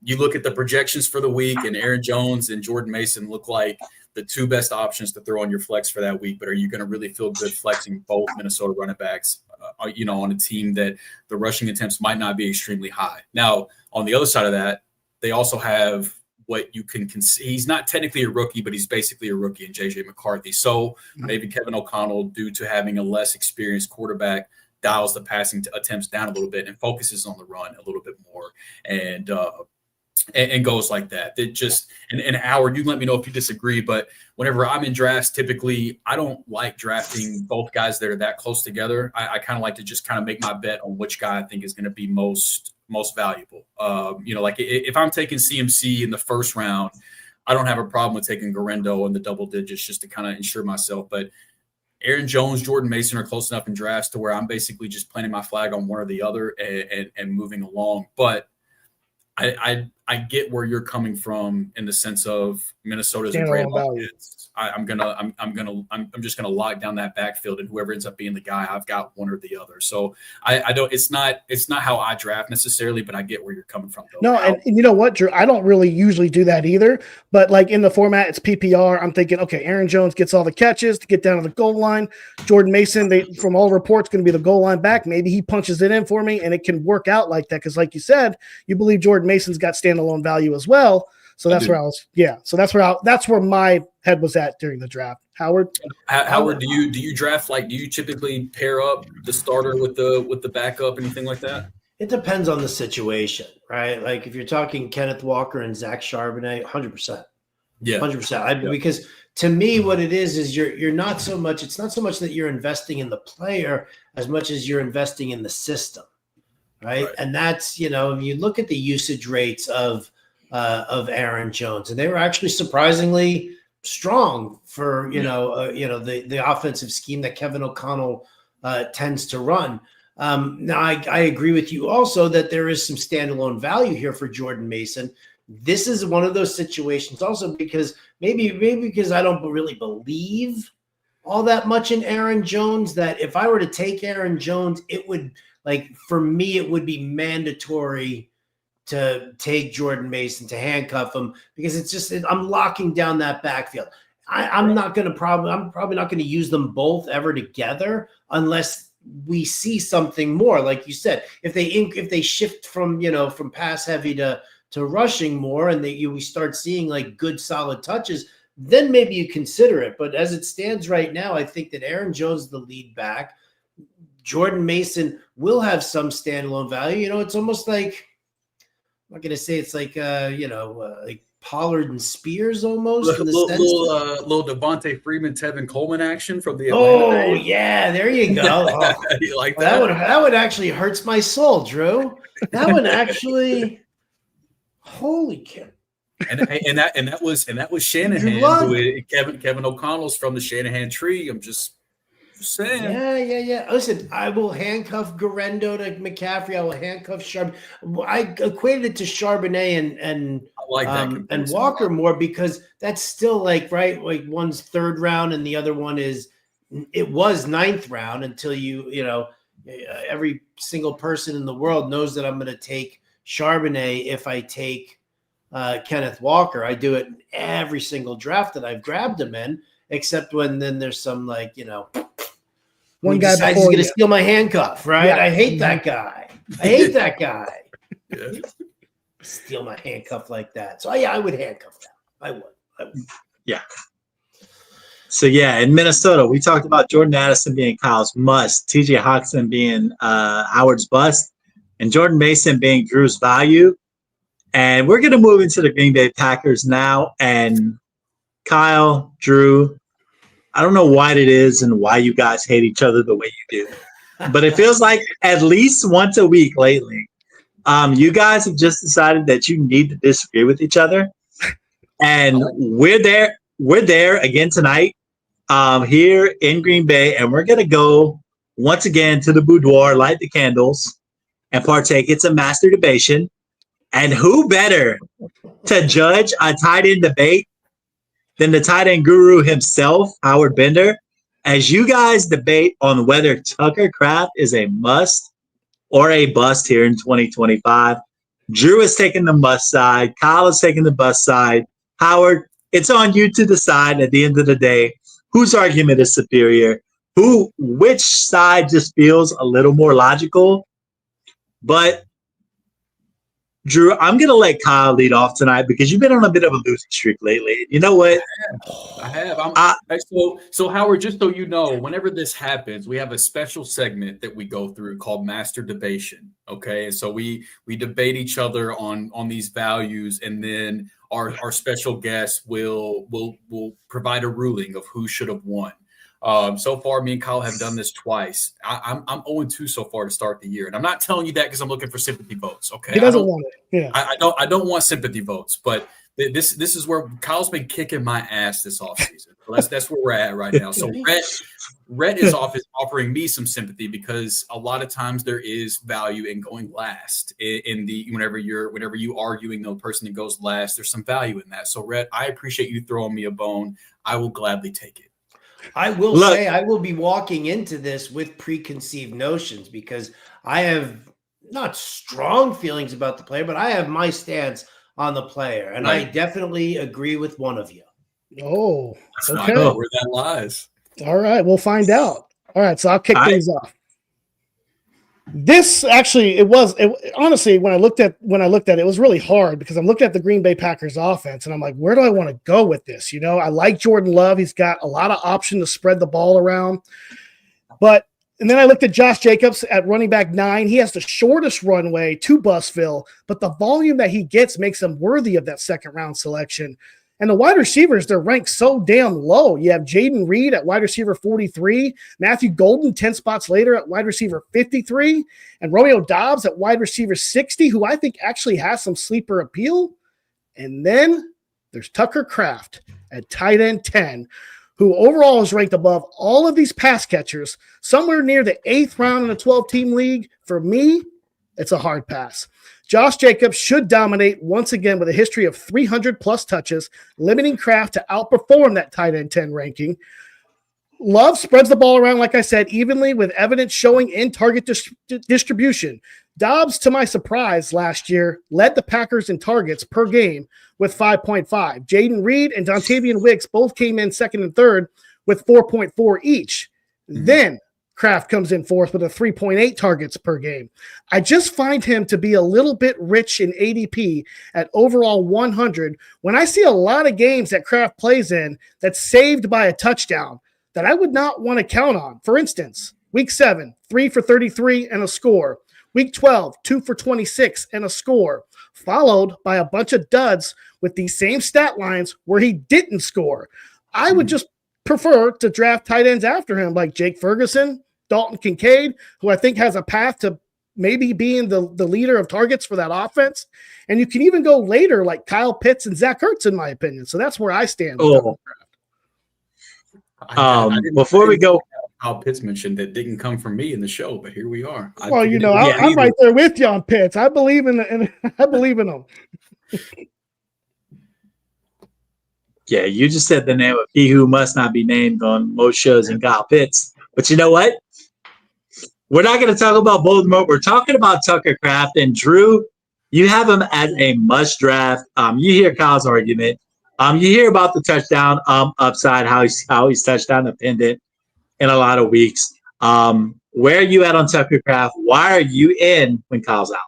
you look at the projections for the week and Aaron Jones and Jordan Mason look like the 2 best options to throw on your flex for that week. But are you going to really feel good flexing both Minnesota running backs, on a team that the rushing attempts might not be extremely high? Now, on the other side of that, they also have what you can see. He's not technically a rookie, but he's basically a rookie in J.J. McCarthy. So maybe Kevin O'Connell, due to having a less experienced quarterback, dials the passing attempts down a little bit and focuses on the run a little bit more and goes like that. It just and Howard, you can let me know if you disagree, but whenever I'm in drafts, typically I don't like drafting both guys that are that close together. I kind of like to just kind of make my bet on which guy I think is going to be most valuable. Like if I'm taking CMC in the 1st round, I don't have a problem with taking Garendo in the double digits just to kind of ensure myself. But Aaron Jones, Jordan Mason are close enough in drafts to where I'm basically just planting my flag on one or the other and moving along. But I I get where you're coming from in the sense of Minnesota's a great offense. I'm just gonna lock down that backfield, and whoever ends up being the guy, I've got one or the other. So I don't. It's not how I draft necessarily, but I get where you're coming from. No, and you know what, Drew? I don't really usually do that either. But like in the format, it's PPR. I'm thinking, okay, Aaron Jones gets all the catches to get down to the goal line. Jordan Mason, from all reports, going to be the goal line back. Maybe he punches it in for me, and it can work out like that. Because, like you said, you believe Jordan Mason's got standalone value as well. So that's where I was. Yeah. So that's where my head was at during the draft. Howard, do you draft, like, do you typically pair up the starter with the backup, anything like that? It depends on the situation, right? Like if you're talking Kenneth Walker and Zach Charbonnet, 100%. Yeah, 100%. Because to me, what it is you're not so much. It's not so much that you're investing in the player as much as you're investing in the system, right? And that's, you look at the usage rates of Aaron Jones, and they were actually surprisingly strong for the offensive scheme that Kevin O'Connell tends to run. Now I agree with you also that there is some standalone value here for Jordan Mason. This is one of those situations also because maybe because I don't really believe all that much in Aaron Jones, that if I were to take Aaron Jones, it would, like, for me, it would be mandatory to take Jordan Mason, to handcuff him, because it's just, I'm locking down that backfield. I'm probably not going to use them both ever together unless we see something more. Like you said, if they shift from pass heavy to rushing more, and we start seeing like good solid touches, then maybe you consider it. But as it stands right now, I think that Aaron Jones is the lead back. Jordan Mason will have some standalone value. It's almost like, I'm not going to say it's like, like Pollard and Spears almost. Little Devontae Freeman, Tevin Coleman action from the Atlanta days. Yeah, there you go. Oh, you like that? That would actually hurts my soul, Drew. That one actually, holy cow. And that was Shanahan. Kevin O'Connell's from the Shanahan tree. I'm just saying. Yeah. Listen, I will handcuff Garendo to McCaffrey. I will handcuff Charbonnet. I equated it to Charbonnet and I like that and Walker more, because that's still like one's third round and the other one was ninth round until every single person in the world knows that I'm going to take Charbonnet if I take Kenneth Walker. I do it in every single draft that I've grabbed him in, except when then there's some one guy decides he's going to steal my handcuff, right? Yeah. I hate that guy. Yeah. Steal my handcuff like that. So I would handcuff that. I would. Yeah. So in Minnesota, we talked about Jordan Addison being Kyle's must, TJ Hockenson being Howard's bust, and Jordan Mason being Drew's value. And we're going to move into the Green Bay Packers now. And Kyle, Drew, I don't know what it is and why you guys hate each other the way you do, but it feels like at least once a week lately, you guys have just decided that you need to disagree with each other. And we're there again tonight here in Green Bay, and we're going to go once again to the boudoir, light the candles, and partake. It's a master debation. And who better to judge a tight end debate than the tight end guru himself, Howard Bender, as you guys debate on whether Tucker Kraft is a must or a bust here in 2025. Drew is taking the must side. Kyle is taking the bust side. Howard, it's on you to decide at the end of the day whose argument is superior, which side just feels a little more logical. But Drew, I'm going to let Kyle lead off tonight because you've been on a bit of a losing streak lately. You know what? I have. So Howard, just so you know, whenever this happens, we have a special segment that we go through called Master Debation. Okay, so we debate each other on these values, and then our special guest will provide a ruling of who should have won. So far, me and Kyle have done this twice. I'm 0-2 so far to start the year, and I'm not telling you that because I'm looking for sympathy votes. Okay, he doesn't want it. Yeah, I don't want sympathy votes, but This is where Kyle's been kicking my ass this offseason. So that's where we're at right now. So Rhett is offering me some sympathy because a lot of times there is value in going last in the whenever you arguing the person that goes last, there's some value in that. So Rhett, I appreciate you throwing me a bone. I will gladly take it. I will say I will be walking into this with preconceived notions because I have not strong feelings about the player, but I have my stance on the player, and I definitely agree with one of you. Oh, that's okay. not where that lies. All right, we'll find out. All right, so I'll kick things off. This actually, honestly, when I looked at it, it was really hard because I'm looking at the Green Bay Packers offense, and I'm like, where do I want to go with this? I like Jordan Love. He's got a lot of option to spread the ball around, and then I looked at Josh Jacobs at running back 9. He has the shortest runway to Buzzville, but the volume that he gets makes him worthy of that second round selection. And the wide receivers, they're ranked so damn low. You have Jaden Reed at wide receiver 43, Matthew Golden 10 spots later at wide receiver 53, and Romeo Doubs at wide receiver 60, who I think actually has some sleeper appeal. And then there's Tucker Kraft at tight end 10, who overall is ranked above all of these pass catchers, somewhere near the 8th round in a 12-team league. For me, it's a hard pass. Josh Jacobs should dominate once again with a history of 300-plus touches, limiting Kraft to outperform that tight end 10 ranking. Love spreads the ball around, like I said, evenly with evidence showing in target distribution. Doubs, to my surprise, last year led the Packers in targets per game with 5.5. Jaden Reed and Dontavian Wicks both came in second and third with 4.4 each. Then Kraft comes in fourth with a 3.8 targets per game. I just find him to be a little bit rich in ADP at overall 100 when I see a lot of games that Kraft plays in that's saved by a touchdown that I would not want to count on. For instance, week 7, 3 for 33 and a score. Week 12, 2 for 26 and a score, followed by a bunch of duds with these same stat lines where he didn't score. I would just prefer to draft tight ends after him, like Jake Ferguson, Dalton Kincaid, who I think has a path to maybe being the leader of targets for that offense. And you can even go later, like Kyle Pitts and Zach Ertz, in my opinion. So that's where I stand. Before we go, Kyle Pitts mentioned that didn't come from me in the show, but here we are. Well, I'm right there with you on Pitts. I believe in I believe in him. Yeah, you just said the name of he who must not be named on most shows in Kyle Pitts. But you know what? We're not going to talk about Baltimore. We're talking about Tucker Kraft. And Drew, you have him as a must draft. You hear Kyle's argument. You hear about the touchdown upside, how he's touchdown dependent in a lot of weeks. Where are you at on Tucker Kraft? Why are you in when Kyle's out?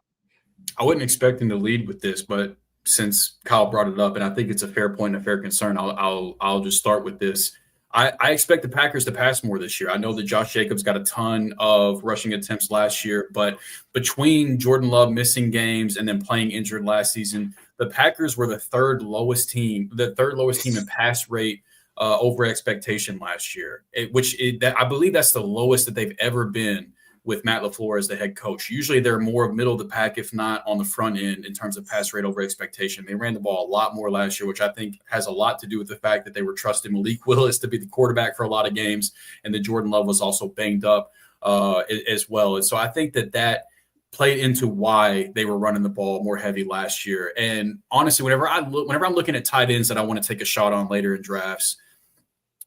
I wasn't expecting to lead with this, but since Kyle brought it up, and I think it's a fair point and a fair concern, I'll just start with this. I expect the Packers to pass more this year. I know that Josh Jacobs got a ton of rushing attempts last year, but between Jordan Love missing games and then playing injured last season, the Packers were the third lowest team in pass rate over expectation last year, I believe that's the lowest that they've ever been with Matt LaFleur as the head coach. Usually they're more middle of the pack, if not on the front end in terms of pass rate over expectation. They ran the ball a lot more last year, which I think has a lot to do with the fact that they were trusting Malik Willis to be the quarterback for a lot of games, and that Jordan Love was also banged up as well. And so I think that played into why they were running the ball more heavy last year. And honestly, whenever I'm looking at tight ends that I want to take a shot on later in drafts,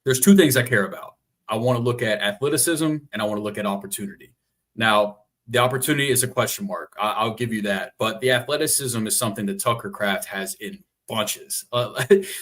there's two things I care about. I want to look at athleticism and I want to look at opportunity. Now, the opportunity is a question mark. I'll give you that. But the athleticism is something that Tucker Kraft has in bunches.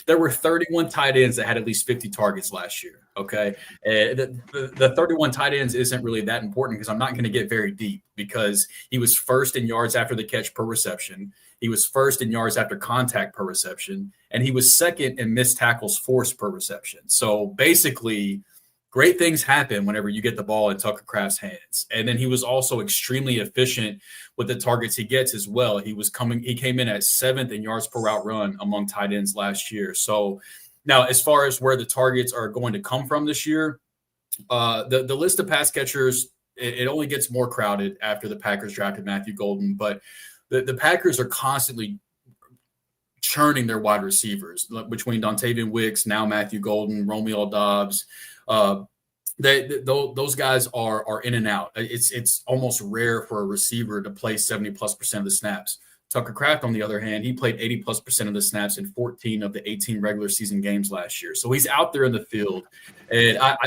There were 31 tight ends that had at least 50 targets last year, okay? The 31 tight ends isn't really that important because I'm not going to get very deep because he was first in yards after the catch per reception. He was first in yards after contact per reception. And he was second in missed tackles forced per reception. So basically – great things happen whenever you get the ball in Tucker Kraft's hands. And then he was also extremely efficient with the targets he gets as well. He came in at 7th in yards per route run among tight ends last year. So now as far as where the targets are going to come from this year, the list of pass catchers, it only gets more crowded after the Packers drafted Matthew Golden, but the Packers are constantly churning their wide receivers between Dontavian Wicks, now Matthew Golden, Romeo Doubs. Those guys are in and out. It's almost rare for a receiver to play 70+% of the snaps. Tucker Kraft, on the other hand, he played 80+% of the snaps in 14 of the 18 regular season games last year. So he's out there in the field. And I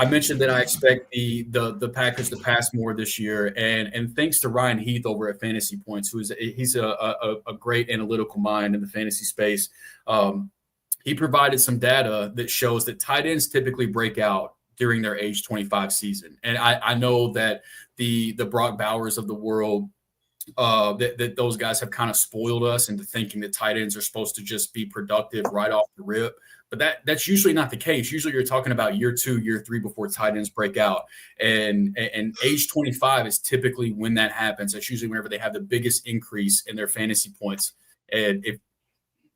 mentioned that I expect the Packers to pass more this year. And thanks to Ryan Heath over at Fantasy Points, he's a great analytical mind in the fantasy space. He provided some data that shows that tight ends typically break out during their age 25 season. And I know that the Brock Bowers of the world, that those guys have kind of spoiled us into thinking that tight ends are supposed to just be productive right off the rip. But that's usually not the case. Usually you're talking about year 2, year 3 before tight ends break out. And age 25 is typically when that happens. That's usually whenever they have the biggest increase in their fantasy points. And if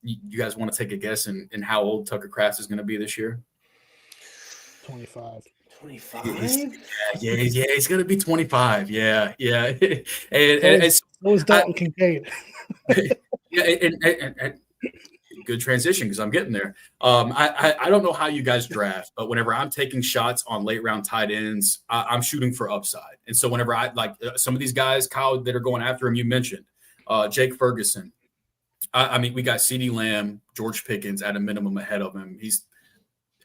you guys want to take a guess in how old Tucker Kraft is going to be this year? 25. 25? Yeah, he's going to be 25. Yeah. and So was Dalton Kincaid. Yeah, and good transition because I'm getting there. I don't know how you guys draft, but whenever I'm taking shots on late round tight ends, I'm shooting for upside. And so whenever I like some of these guys, Kyle, that are going after him, you mentioned Jake Ferguson. I mean, we got CeeDee Lamb, George Pickens at a minimum ahead of him. He's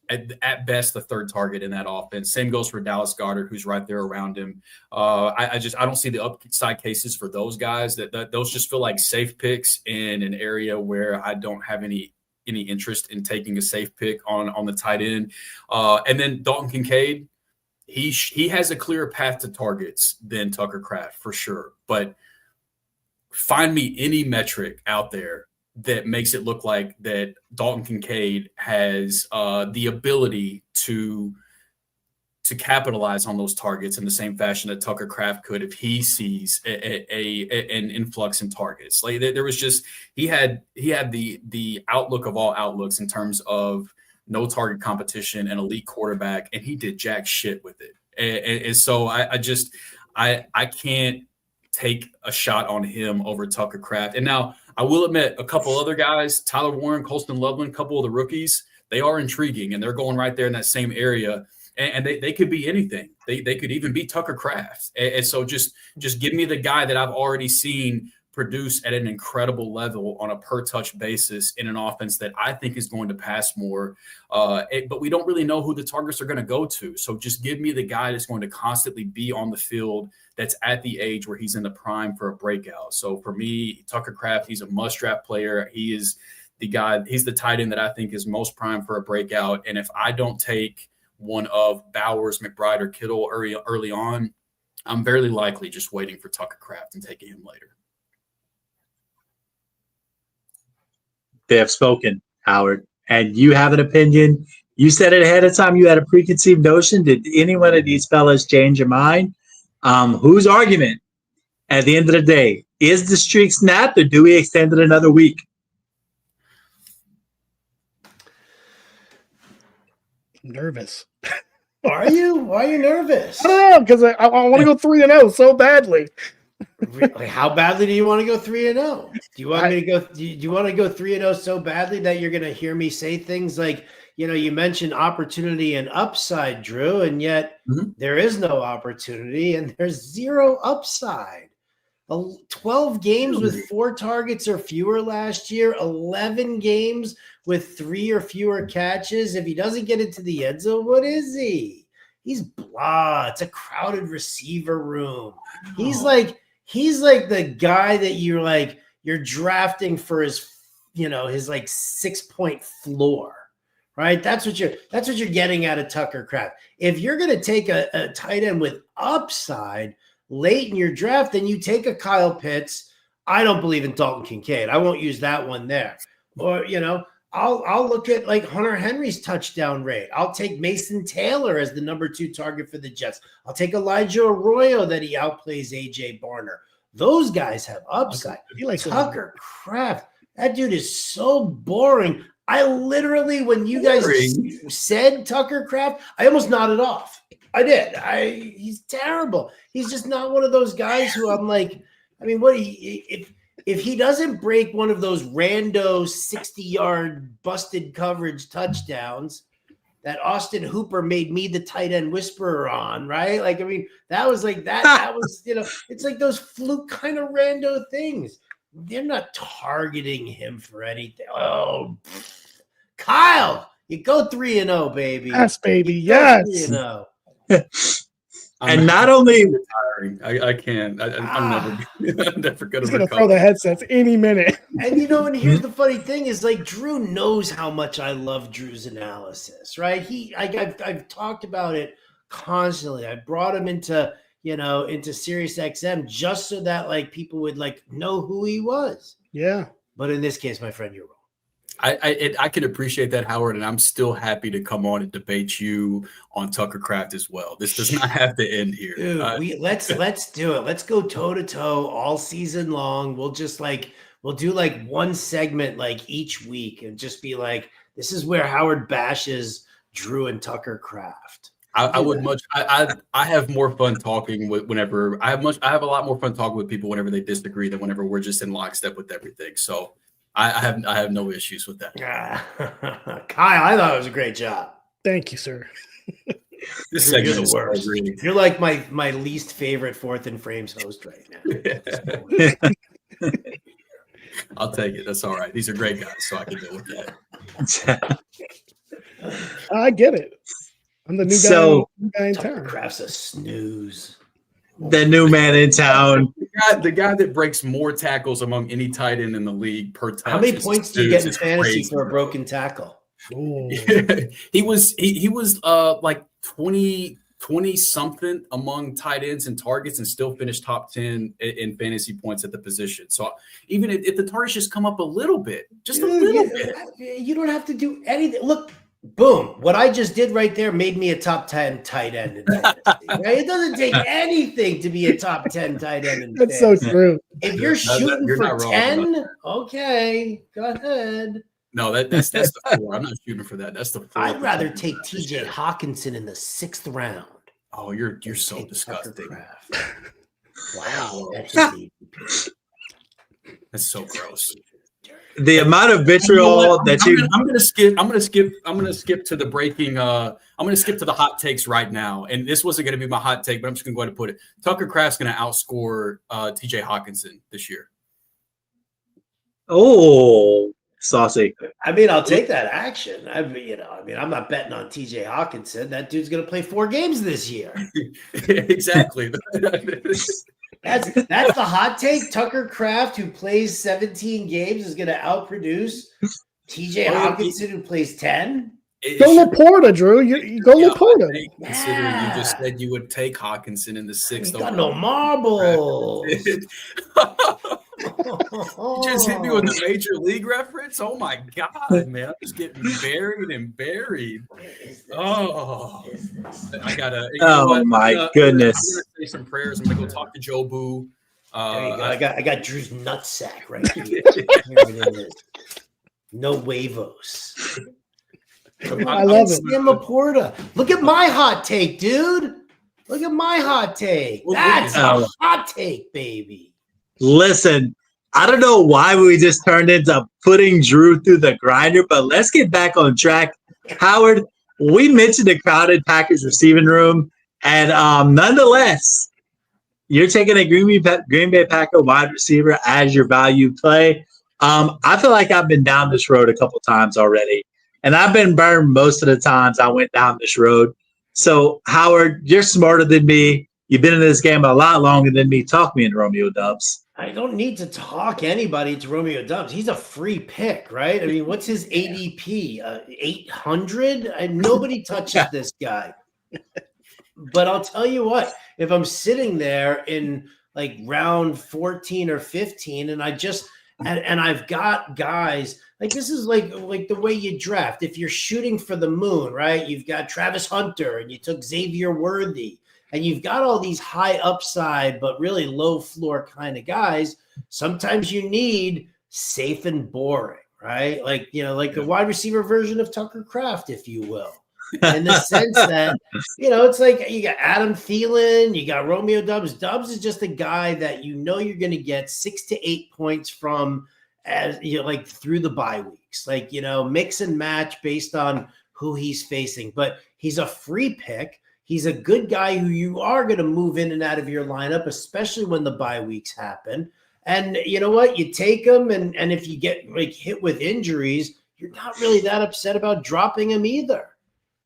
at best the third target in that offense. Same goes for Dallas Goedert, who's right there around him. I don't see the upside cases for those guys. That those just feel like safe picks in an area where I don't have any interest in taking a safe pick on the tight end. And then Dalton Kincaid, he has a clearer path to targets than Tucker Kraft for sure. But find me any metric out there that makes it look like that Dalton Kincaid has the ability to capitalize on those targets in the same fashion that Tucker Kraft could if he sees an influx in targets. Like there was just he had the outlook of all outlooks in terms of no target competition and elite quarterback, and he did jack shit with it. And so I can't take a shot on him over Tucker Kraft. And now I will admit a couple other guys, Tyler Warren, Colston, Loveland, a couple of the rookies, they are intriguing and they're going right there in that same area. And they could be anything. They could even be Tucker Kraft. And so just give me the guy that I've already seen produce at an incredible level on a per touch basis in an offense that I think is going to pass more. But we don't really know who the targets are going to go to. So just give me the guy that's going to constantly be on the field that's at the age where he's in the prime for a breakout. So for me, Tucker Kraft, he's a must-draft player. He is the guy, he's the tight end that I think is most prime for a breakout. And if I don't take one of Bowers, McBride, or Kittle early on, I'm very likely just waiting for Tucker Kraft and taking him later. They have spoken, Howard. And you have an opinion. You said it ahead of time. You had a preconceived notion. Did any one of these fellas change your mind? Whose argument, at the end of the day, is the streak snapped or do we extend it another week? Nervous. Are you? Why are you nervous? I don't know, because I want to go 3-0 so badly. Like, how badly do you want to go 3-0? Do you want me to go? Do you want to go 3-0 so badly that you're going to hear me say things like, you mentioned opportunity and upside, Drew, and yet there is no opportunity and there's zero upside. 12 games with 4 targets or fewer last year, 11 games with 3 or fewer catches. If he doesn't get into the end zone, what is he? He's blah. It's a crowded receiver room. He's like the guy that you're drafting for his 6-point floor. Right? That's what you're getting out of Tucker Kraft. If you're going to take a tight end with upside late in your draft, then you take a Kyle Pitts. I don't believe in Dalton Kincaid. I won't use that one there. Or, I'll look at like Hunter Henry's touchdown rate. I'll take Mason Taylor as the number 2 target for the Jets. I'll take Elijah Arroyo that he outplays AJ Barner. Those guys have upside. Tucker Kraft, that dude is so boring. I literally, when you guys said Tucker Kraft, I almost nodded off. I did. He's terrible. He's just not one of those guys who I'm like, I mean, if he doesn't break one of those rando 60-yard busted coverage touchdowns that Austin Hooper made me the tight end whisperer on, right? Like, I mean, that was like that. That was, it's like those fluke kind of rando things. They're not targeting him for anything. Oh, Kyle, you go 3-0, baby. Yes, baby. Yes. 3-0. And not only retiring, I can't. I'm never going He's to gonna throw the headsets any minute. And and here's the funny thing is, like, Drew knows how much I love Drew's analysis, right? I've talked about it constantly. I brought him into Sirius XM just so that like people would like know who he was. Yeah. But in this case, my friend, you're wrong. I can appreciate that, Howard, and I'm still happy to come on and debate you on Tucker Kraft as well. This does not have to end here. Dude, let's do it. Let's go toe to toe all season long. We'll do like one segment like each week and just be like, this is where Howard bashes Drew and Tucker Kraft. I have more fun talking whenever I have a lot more fun talking with people whenever they disagree than whenever we're just in lockstep with everything. So I have no issues with that. Kyle, I thought it was a great job. Thank you, sir. This segment You're is the worst. really. You're like my least favorite Fourth and Frames host right now. I'll take it. That's all right. These are great guys, so I can deal with that. I get it. I'm the new guy in Tucker town. Kraft's a snooze. The new man in town. The guy that breaks more tackles among any tight end in the league per touch. How many points do you get in fantasy crazy. for a broken tackle? He was like 20 something among tight ends and targets and still finished top 10 in fantasy points at the position. So even if the targets just come up a little bit, just a little bit. You don't have to do anything. Look, boom. What I just did right there made me a top 10 tight end in fantasy. Right? It doesn't take anything to be a top 10 tight end in That's fantasy. so true. If you're shooting you're for not wrong 10, okay, go ahead. No, that's the 4. I'm not shooting for that. That's the 4. I'd rather take Tyjae Hockenson in the 6th round. Oh, you're so disgusting. Wow, that's so gross. The amount of vitriol I'm gonna skip to the breaking. I'm gonna skip to the hot takes right now. And this wasn't gonna be my hot take, but I'm just gonna go ahead and put it. Tucker Kraft's gonna outscore Tyjae Hockenson this year. Oh, saucy. I mean, I'll take that action. I'm not betting on Tyjae Hockenson. That dude's going to play 4 games this year. Exactly. That's the hot take. Tucker Kraft, who plays 17 games, is going to outproduce Tyjae Hockenson, who plays 10. Go Laporta, Drew. You go Laporta. Considering you just said you would take Hockenson in the 6th. He got no marbles. You just hit me with a major league reference. Oh my god, man! I'm just getting buried. Oh, I gotta. Oh my goodness! I'm gonna say some prayers. I'm gonna go talk to Joe Boo. There you go. I got Drew's nutsack right here. Here it is. No huevos. I love it. Sam Laporta. Look at my hot take, dude. Look at my hot take. That's a hot take, baby. Listen, I don't know why we just turned into putting Drew through the grinder, but let's get back on track. Howard, we mentioned the crowded Packers receiving room, and nonetheless, you're taking a Green Bay Packer wide receiver as your value play. I feel like I've been down this road a couple times already, and I've been burned most of the times I went down this road. So, Howard, you're smarter than me. You've been in this game a lot longer than me. Talk me into Romeo Doubs. I don't need to talk anybody to Romeo Doubs. He's a free pick, right? I mean, what's his ADP? 800? And nobody touches this guy. But I'll tell you what, if I'm sitting there in like round 14 or 15 and I've got guys like this is like the way you draft. If you're shooting for the moon, right? You've got Travis Hunter and you took Xavier Worthy. And you've got all these high upside, but really low floor kind of guys. Sometimes you need safe and boring, right? Like the wide receiver version of Tucker Kraft, if you will. in the sense that, it's like you got Adam Thielen, you got Romeo Doubs. Doubs is just a guy that you're going to get 6 to 8 points from as like through the bye weeks, like, mix and match based on who he's facing. But he's a free pick. He's a good guy who you are going to move in and out of your lineup, especially when the bye weeks happen. And you know what? You take him, and if you get like hit with injuries, you're not really that upset about dropping him either.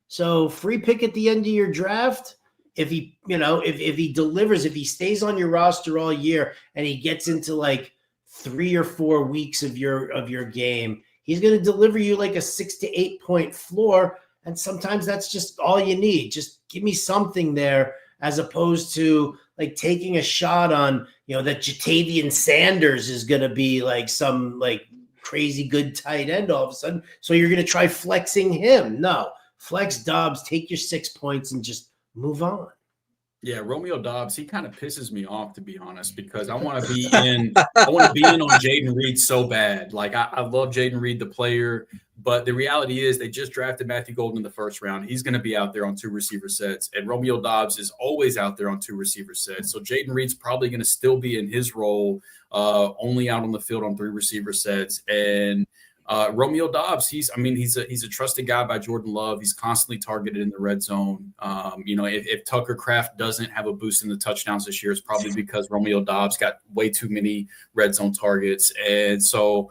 So free pick at the end of your draft. If he, if he delivers, if he stays on your roster all year and he gets into like 3 or 4 weeks of your game, he's going to deliver you like a 6 to 8 point floor. And sometimes that's just all you need. Just give me something there, as opposed to like taking a shot on, that Jatavian Sanders is going to be like some like crazy good tight end all of a sudden. So you're going to try flexing him. No, flex Doubs, take your 6 points and just move on. Yeah, Romeo Doubs, he kind of pisses me off, to be honest, because I want to be in on Jayden Reed so bad. Like I love Jayden Reed, the player, but the reality is they just drafted Matthew Golden in the first round. He's going to be out there on 2 receiver sets, and Romeo Doubs is always out there on 2 receiver sets. So Jayden Reed's probably going to still be in his role, only out on the field on 3 receiver sets. And Romeo Doubs, he's a trusted guy by Jordan Love. He's constantly targeted in the red zone. If Tucker Kraft doesn't have a boost in the touchdowns this year, it's probably because Romeo Doubs got way too many red zone targets. And so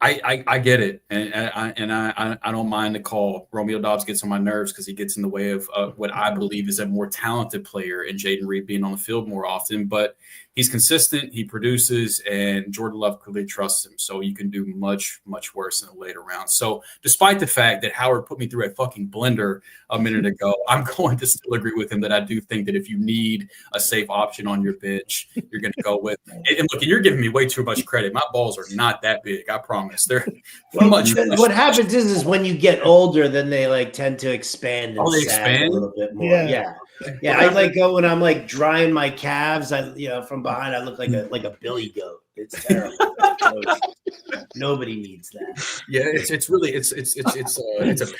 I get it, and I don't mind the call. Romeo Doubs gets on my nerves because he gets in the way of what I believe is a more talented player in Jayden Reed being on the field more often. But he's consistent, he produces, and Jordan Love clearly trusts him. So you can do much, much worse in the later rounds. So despite the fact that Howard put me through a fucking blender a minute ago, I'm going to still agree with him that I do think that if you need a safe option on your bench, you're going to go with. And look, you're giving me way too much credit. My balls are not that big, I promise. They're much. What happens is when you get older, then they like tend to expand and they sag expand a little bit more. Yeah. I like go when I'm like drying my calves. From behind, I look like a billy goat. It's terrible. Nobody needs that. Yeah, it's really a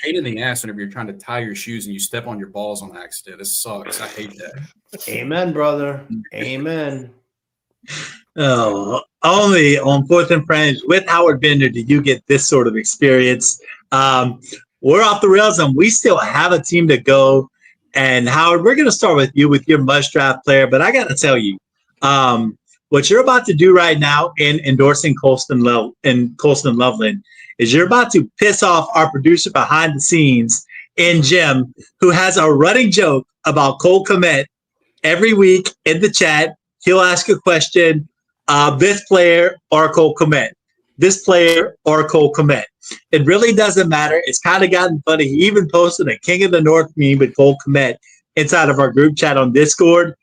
pain in the ass whenever you're trying to tie your shoes and you step on your balls on accident. It sucks. I hate that. Amen, brother. Amen. Oh, only on Fourth and Friends with Howard Bender do you get this sort of experience. We're off the rails and we still have a team to go. And Howard, we're going to start with you with your must draft player. But I got to tell you, what you're about to do right now in endorsing Colston Loveland is you're about to piss off our producer behind the scenes in Jim, who has a running joke about Cole Kmet every week in the chat. He'll ask a question, this player or Cole Kmet, this player or Cole Kmet. It really doesn't matter. It's kind of gotten funny. He even posted a King of the North meme with Cole Kmet inside of our group chat on Discord.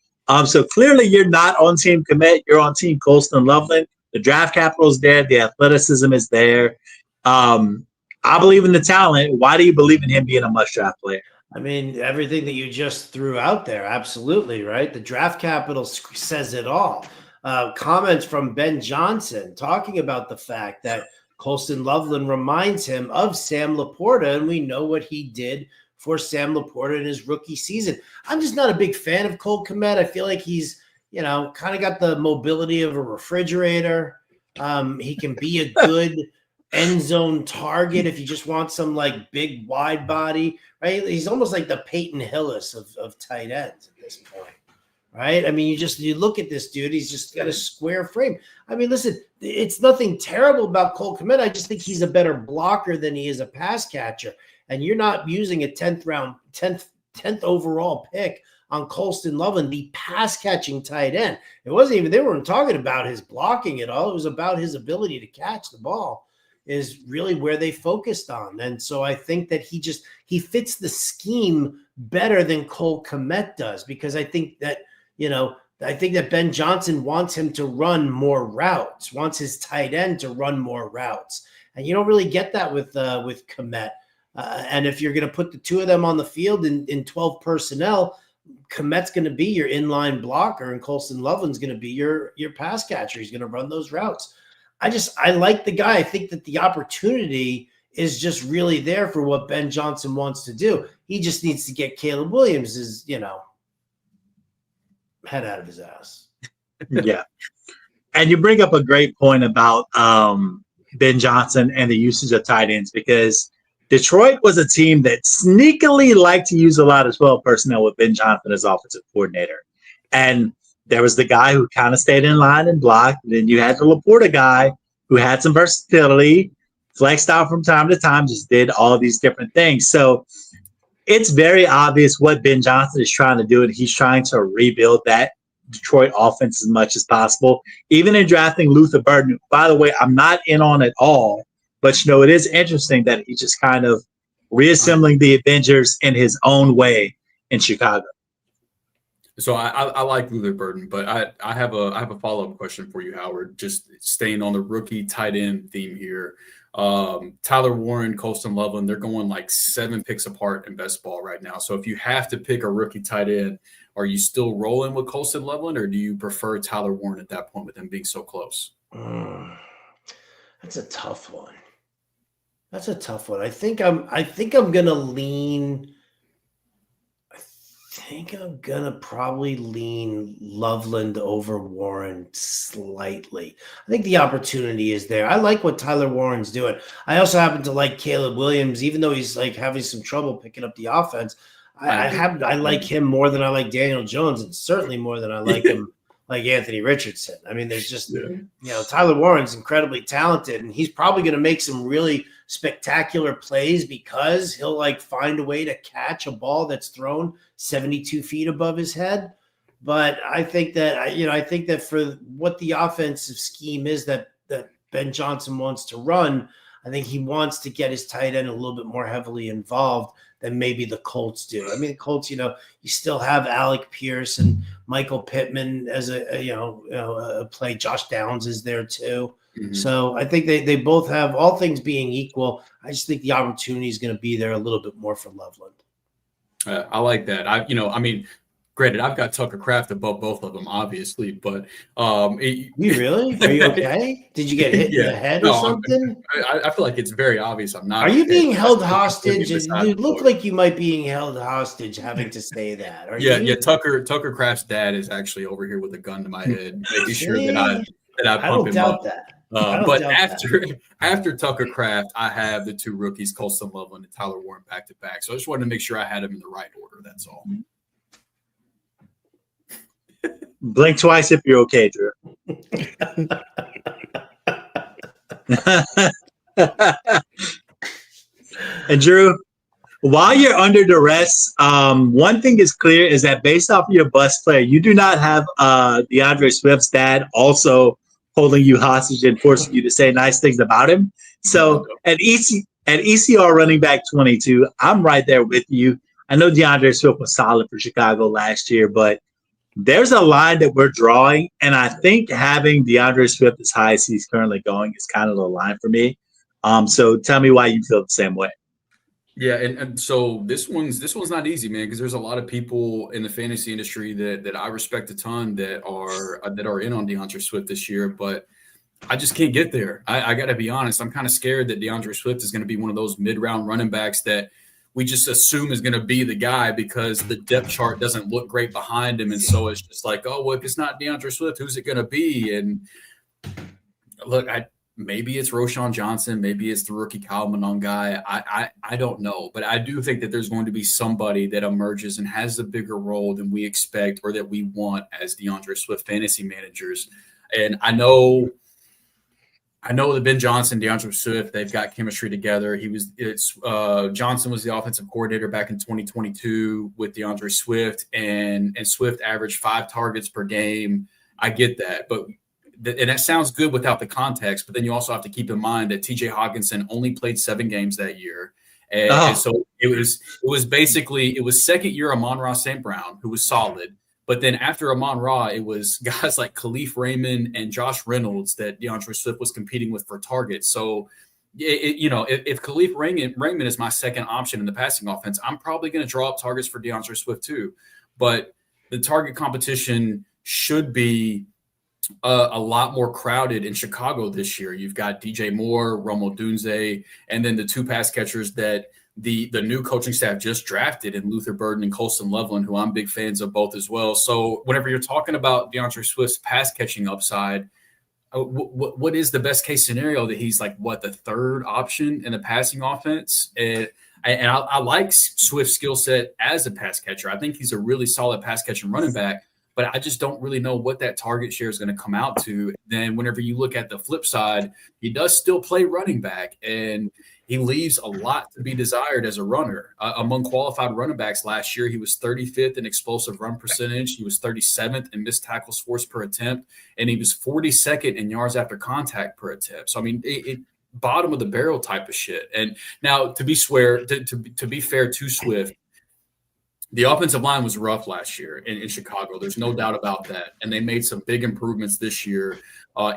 So clearly you're not on Team Kmet. You're on Team Colston Loveland. The draft capital is there. The athleticism is there. I believe in the talent. Why do you believe in him being a must-draft player? I mean, everything that you just threw out there, absolutely, right? The draft capital says it all. Comments from Ben Johnson talking about the fact that Colston Loveland reminds him of Sam Laporta, and we know what he did for Sam Laporta in his rookie season. I'm just not a big fan of Cole Kmet. I feel like he's, kind of got the mobility of a refrigerator. He can be a good end zone target if you just want some like big wide body, right? He's almost like the Peyton Hillis of tight ends at this point, right? I mean, you look at this dude, he's just got a square frame. I mean, listen, it's nothing terrible about Cole Kmet. I just think he's a better blocker than he is a pass catcher. And you're not using a 10th overall pick on Colston Loveland, the pass catching tight end. It wasn't even, they weren't talking about his blocking at all. It was about his ability to catch the ball is really where they focused on. And so I think that he fits the scheme better than Cole Kmet does, because I think that, Ben Johnson wants him to run more routes, wants his tight end to run more routes. And you don't really get that with Kmet. And if you're going to put the two of them on the field in 12 personnel, Kmet's going to be your inline blocker and Colston Loveland's going to be your pass catcher. He's going to run those routes. I like the guy. I think that the opportunity is just really there for what Ben Johnson wants to do. He just needs to get Caleb Williams' head out of his ass. Yeah. And you bring up a great point about Ben Johnson and the usage of tight ends, because Detroit was a team that sneakily liked to use a lot of 12 personnel with Ben Johnson as offensive coordinator. And there was the guy who kind of stayed in line and blocked. And then you had the Laporta guy who had some versatility, flexed out from time to time, just did all these different things. So it's very obvious what Ben Johnson is trying to do, and he's trying to rebuild that Detroit offense as much as possible. Even in drafting Luther Burden, by the way, I'm not in on it all, but it is interesting that he's just kind of reassembling the Avengers in his own way in Chicago. So I like Luther Burden, but I have a follow-up question for you, Howard. Just staying on the rookie tight end theme here. Tyler Warren, Colston, Loveland, they're going like 7 picks apart in best ball right now. So if you have to pick a rookie tight end, are you still rolling with Colston, Loveland, or do you prefer Tyler Warren at that point with him being so close? That's a tough one. I think I'm gonna lean. I think I'm gonna probably lean Loveland over Warren slightly. I think the opportunity is there. I like what Tyler Warren's doing. I also happen to like Caleb Williams, even though he's like having some trouble picking up the offense. I like him more than I like Daniel Jones, and certainly more than I like him like Anthony Richardson. I mean, there's just Tyler Warren's incredibly talented, and he's probably going to make some really spectacular plays because he'll like find a way to catch a ball that's thrown 72 feet above his head. But I think that for what the offensive scheme is that Ben Johnson wants to run, I think he wants to get his tight end a little bit more heavily involved than maybe the Colts do. I mean, the Colts, you still have Alec Pierce and Michael Pittman as a play. Josh Downs is there too. Mm-hmm. So I think they both have, all things being equal, I just think the opportunity is going to be there a little bit more for Loveland. I like that. Granted, I've got Tucker Kraft above both of them, obviously, but you really? Are you okay? Did you get hit in the head or something? I feel like it's very obvious I'm not. Are you being held hostage? You look like you might be being held hostage having to say that. Yeah. Tucker Kraft's dad is actually over here with a gun to my head, making sure that I pump him up. But after Tucker Kraft, I have the 2 rookies, Colston, Loveland, and Tyler Warren back to back. So I just wanted to make sure I had them in the right order. That's all. Blink twice if you're okay, Drew. And Drew, while you're under duress, one thing is clear is that based off of your bus player, you do not have DeAndre Swift's dad also holding you hostage and forcing you to say nice things about him. So at ECR running back 22, I'm right there with you. I know DeAndre Swift was solid for Chicago last year, but there's a line that we're drawing, and I think having DeAndre Swift as high as he's currently going is kind of the line for me. So tell me why you feel the same way. Yeah, and so this one's not easy, man, because there's a lot of people in the fantasy industry that I respect a ton that are in on DeAndre Swift this year, but I just can't get there. I got to be honest. I'm kind of scared that DeAndre Swift is going to be one of those mid-round running backs that we just assume is going to be the guy because the depth chart doesn't look great behind him. And so it's just like, oh, well, if it's not DeAndre Swift, who's it going to be? And look, maybe it's Roschon Johnson. Maybe it's the rookie Kyle Manon guy. I don't know. But I do think that there's going to be somebody that emerges and has a bigger role than we expect or that we want as DeAndre Swift fantasy managers. And I know that Ben Johnson, DeAndre Swift, they've got chemistry together. Johnson was the offensive coordinator back in 2022 with DeAndre Swift, and Swift averaged 5 targets per game. I get that, and that sounds good without the context. But then you also have to keep in mind that Tyjae Hockenson only played 7 games that year, and so it was basically second year Amon-Ra St. Brown, who was solid. But then after Amon-Ra, it was guys like Khalif Raymond and Josh Reynolds that DeAndre Swift was competing with for targets. So, if Khalif Raymond is my second option in the passing offense, I'm probably going to draw up targets for DeAndre Swift too. But the target competition should be a lot more crowded in Chicago this year. You've got DJ Moore, Romeo Odunze, and then the two pass catchers that the new coaching staff just drafted in Luther Burden and Colston Loveland, who I'm big fans of both as well. So whenever you're talking about DeAndre Swift's pass catching upside, what is the best case scenario that he's like, the third option in the passing offense? And I like Swift's skill set as a pass catcher. I think he's a really solid pass catching running back, but I just don't really know what that target share is going to come out to. Then whenever you look at the flip side, he does still play running back, and he leaves a lot to be desired as a runner. Among qualified running backs last year, he was 35th in explosive run percentage. He was 37th in missed tackles forced per attempt, and he was 42nd in yards after contact per attempt. So, I mean, it bottom of the barrel type of shit. And now, to be fair to Swift, the offensive line was rough last year in Chicago. There's no doubt about that. And they made some big improvements this year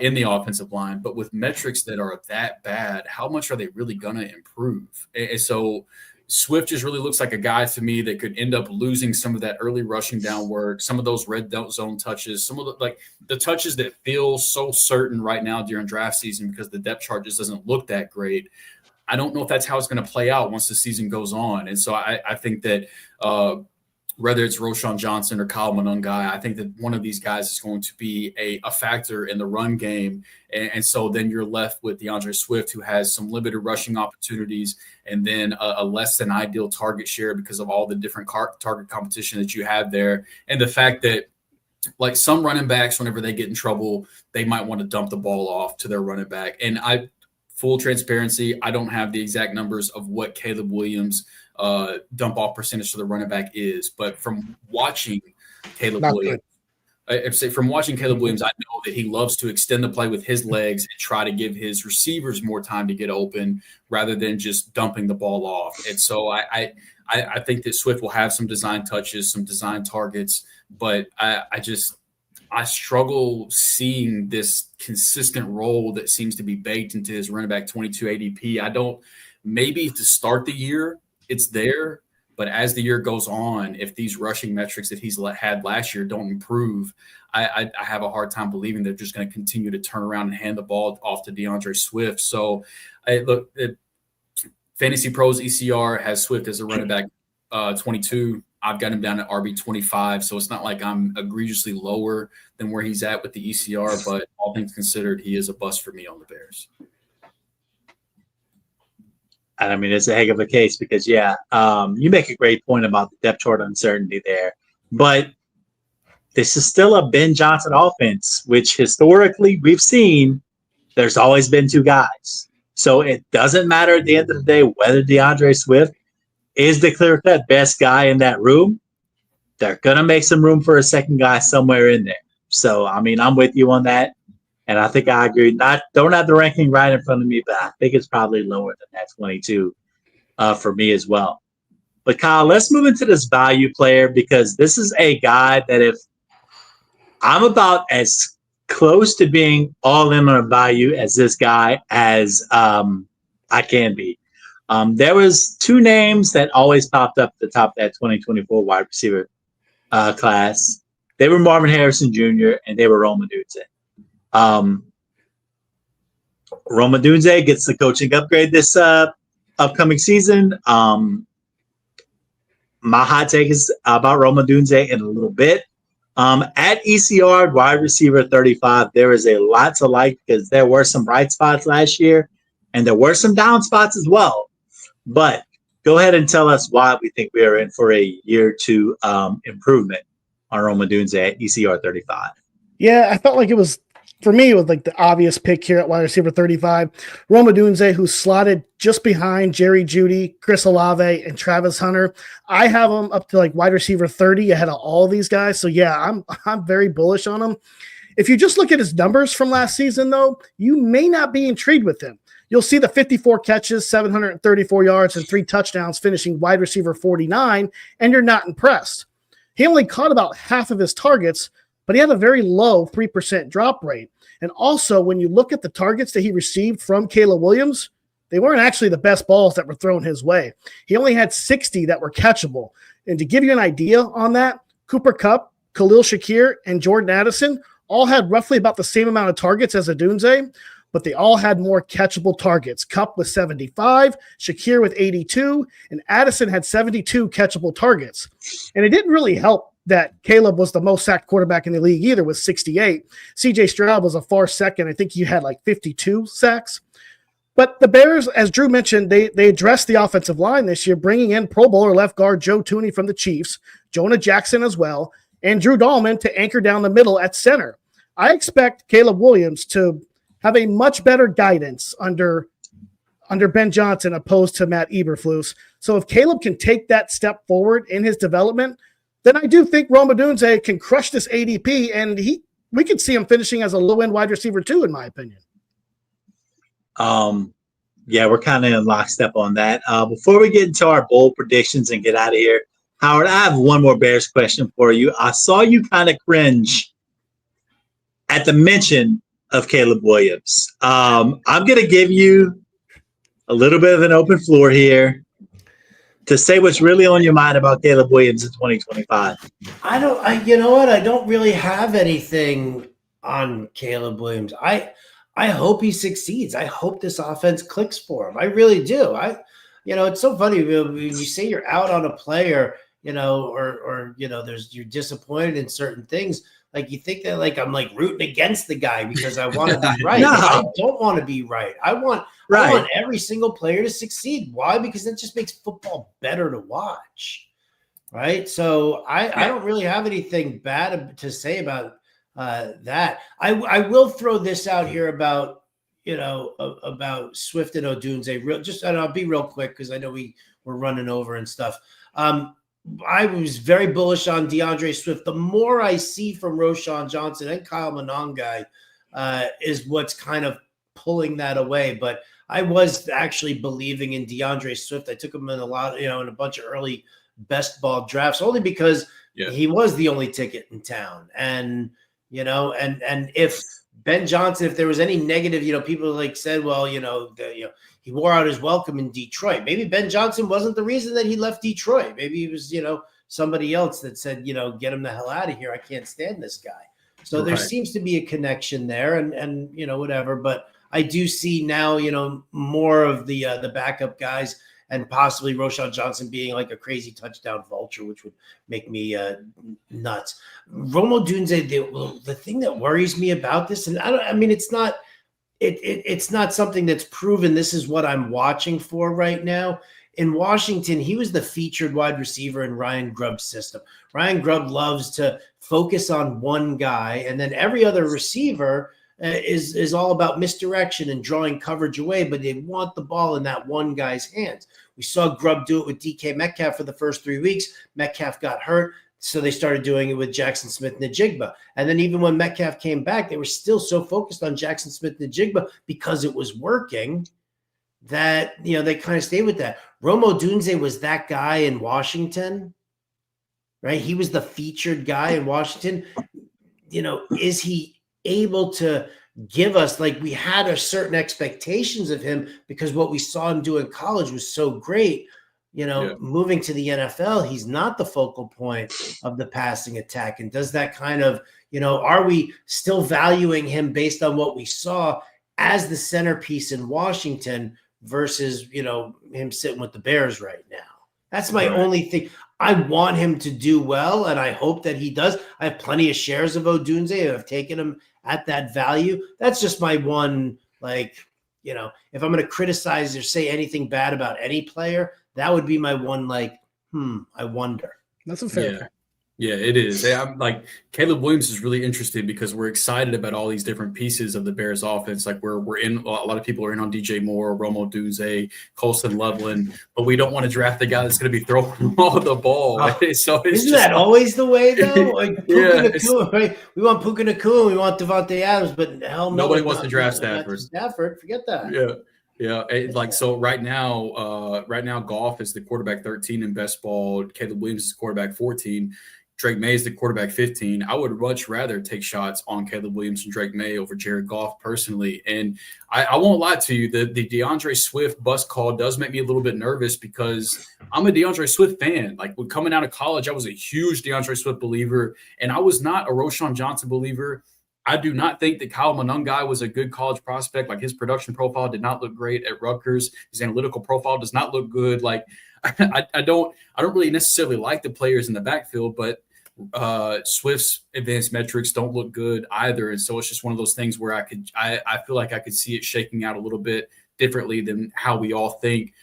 in the offensive line. But with metrics that are that bad, how much are they really going to improve? And so Swift just really looks like a guy to me that could end up losing some of that early rushing down work, some of those red zone touches, some of the touches that feel so certain right now during draft season because the depth chart just doesn't look that great. I don't know if that's how it's going to play out once the season goes on. And so I think that whether it's Roschon Johnson or Kyle Monungai, I think that one of these guys is going to be a factor in the run game. And so then you're left with DeAndre Swift, who has some limited rushing opportunities and then a less than ideal target share because of all the different target competition that you have there. And the fact that, like, some running backs, whenever they get in trouble, they might want to dump the ball off to their running back. And full transparency, I don't have the exact numbers of what Caleb Williams' dump off percentage to the running back is, but from watching Caleb Williams, I know that he loves to extend the play with his legs and try to give his receivers more time to get open rather than just dumping the ball off. And so I think that Swift will have some design touches, some design targets, but I struggle seeing this consistent role that seems to be baked into his running back 22 ADP. Maybe to start the year, it's there, but as the year goes on, if these rushing metrics that he's had last year don't improve, I have a hard time believing they're just going to continue to turn around and hand the ball off to DeAndre Swift. So Fantasy Pros ECR has Swift as a running back 22. I've got him down at RB 25, so it's not like I'm egregiously lower than where he's at with the ECR, but all things considered, he is a bust for me on the Bears. I mean, it's a heck of a case because, you make a great point about the depth chart uncertainty there, but this is still a Ben Johnson offense, which historically we've seen there's always been two guys. So it doesn't matter at the end of the day whether DeAndre Swift is the clear-cut best guy in that room. They're going to make some room for a second guy somewhere in there. So, I mean, I'm with you on that. And I think I agree. Don't have the ranking right in front of me, but I think it's probably lower than that 22 for me as well. But, Kyle, let's move into this value player because this is a guy that if I'm about as close to being all in on a value as this guy as I can be. There was two names that always popped up at the top of that 2024 wide receiver class. They were Marvin Harrison Jr. and they were Romeo Odunze. Romeo Odunze gets the coaching upgrade this upcoming season. My hot take is about Romeo Odunze in a little bit. At ECR, wide receiver 35, there is a lot to like because there were some bright spots last year and there were some down spots as well. But go ahead and tell us why we think we are in for a year two improvement on Romeo Odunze at ECR 35. Yeah, I felt like it was, for me, it was like the obvious pick here at wide receiver 35. Romeo Odunze, who's slotted just behind Jerry Jeudy, Chris Olave, and Travis Hunter. I have him up to like wide receiver 30 ahead of all of these guys. So yeah, I'm very bullish on him. If you just look at his numbers from last season, though, you may not be intrigued with him. You'll see the 54 catches, 734 yards, and 3 touchdowns, finishing wide receiver 49, and you're not impressed. He only caught about half of his targets, but he had a very low 3% drop rate. And also, when you look at the targets that he received from Caleb Williams, they weren't actually the best balls that were thrown his way. He only had 60 that were catchable. And to give you an idea on that, Cooper Kupp, Khalil Shakir, and Jordan Addison all had roughly about the same amount of targets as Odunze, but they all had more catchable targets. Kupp with 75, Shakir with 82, and Addison had 72 catchable targets. And it didn't really help that Caleb was the most sacked quarterback in the league either with 68. CJ Stroud was a far second. I think he had like 52 sacks. But the Bears, as Drew mentioned, they addressed the offensive line this year, bringing in Pro Bowler left guard Joe Thuney from the Chiefs, Jonah Jackson as well, and Drew Dahlman to anchor down the middle at center. I expect Caleb Williams to have a much better guidance under Ben Johnson opposed to Matt Eberflus. So if Caleb can take that step forward in his development, then I do think Rome Odunze can crush this ADP, and we could see him finishing as a low-end wide receiver too, in my opinion. Yeah, we're kind of in lockstep on that. Before we get into our bold predictions and get out of here, Howard, I have one more Bears question for you. I saw you kind of cringe at the mention of Caleb Williams. I'm going to give you a little bit of an open floor here to say what's really on your mind about Caleb Williams in 2025. You know what? I don't really have anything on Caleb Williams. I hope he succeeds. I hope this offense clicks for him. I really do. It's so funny when you say you're out on a player, or you're disappointed in certain things. Like you think that like I'm like rooting against the guy because I want to be right. No. I don't want to be right. I want every single player to succeed. Why? Because that just makes football better to watch. Right. So I don't really have anything bad to say about that. I will throw this out here about Swift and Odunze. And I'll be real quick because I know we're running over and stuff. I was very bullish on DeAndre Swift. The more I see from Roschon Johnson and Kyle Monangai is what's kind of pulling that away. But I was actually believing in DeAndre Swift. I took him in in a bunch of early best ball drafts only because he was the only ticket in town. And and if Ben Johnson, if there was any negative, people like said, well, he wore out his welcome in Detroit. Maybe Ben Johnson wasn't the reason that he left Detroit. Maybe it was, somebody else that said, get him the hell out of here. I can't stand this guy. So there seems to be a connection there and whatever. But I do see now, more of the backup guys and possibly Roschon Johnson being like a crazy touchdown vulture, which would make me nuts. Rome Odunze, the thing that worries me about this, and it's not it's not something that's proven. This is what I'm watching for right now. In Washington, he was the featured wide receiver in Ryan Grubb's system. Ryan Grubb loves to focus on one guy, and then every other receiver is all about misdirection and drawing coverage away, but they want the ball in that one guy's hands. We saw Grubb do it with DK Metcalf for the first 3 weeks. Metcalf got hurt, so they started doing it with Jackson Smith-Njigba. And then even when Metcalf came back, they were still so focused on Jackson Smith-Njigba because it was working that, they kind of stayed with that. Rome Odunze was that guy in Washington, right? He was the featured guy in Washington. Is he able to give us, like, we had a certain expectations of him because what we saw him do in college was so great. Moving to the NFL, he's not the focal point of the passing attack. And does that kind of, are we still valuing him based on what we saw as the centerpiece in Washington versus, him sitting with the Bears right now? That's my only thing. I want him to do well, and I hope that he does. I have plenty of shares of Odunze. I've taken him at that value. That's just my one, if I'm going to criticize or say anything bad about any player, that would be my one, I wonder. That's a fair. Yeah, it is. I'm like, Caleb Williams is really interesting because we're excited about all these different pieces of the Bears offense. Like we're in, a lot of people are in on DJ Moore, Romeo Odunze, Colston, Loveland, but we don't want to draft the guy that's going to be throwing all the ball. Right? So isn't that always the way though? Like Puka, right? We want Puka Nacua, we want Devontae Adams, but hell no. Nobody wants to draft Stafford. Forget that. Yeah. Yeah, so right now, Goff is the quarterback 13 in best ball. Caleb Williams is the quarterback 14. Drake May is the quarterback 15. I would much rather take shots on Caleb Williams and Drake May over Jared Goff personally. And I won't lie to you, the DeAndre Swift bust call does make me a little bit nervous because I'm a DeAndre Swift fan. Like when coming out of college, I was a huge DeAndre Swift believer, and I was not a Roschon Johnson believer. I do not think that Kyle Monangai was a good college prospect. Like, his production profile did not look great at Rutgers. His analytical profile does not look good. Like, I don't really necessarily like the players in the backfield, but Swift's advanced metrics don't look good either. And so it's just one of those things where I feel like I could see it shaking out a little bit differently than how we all think.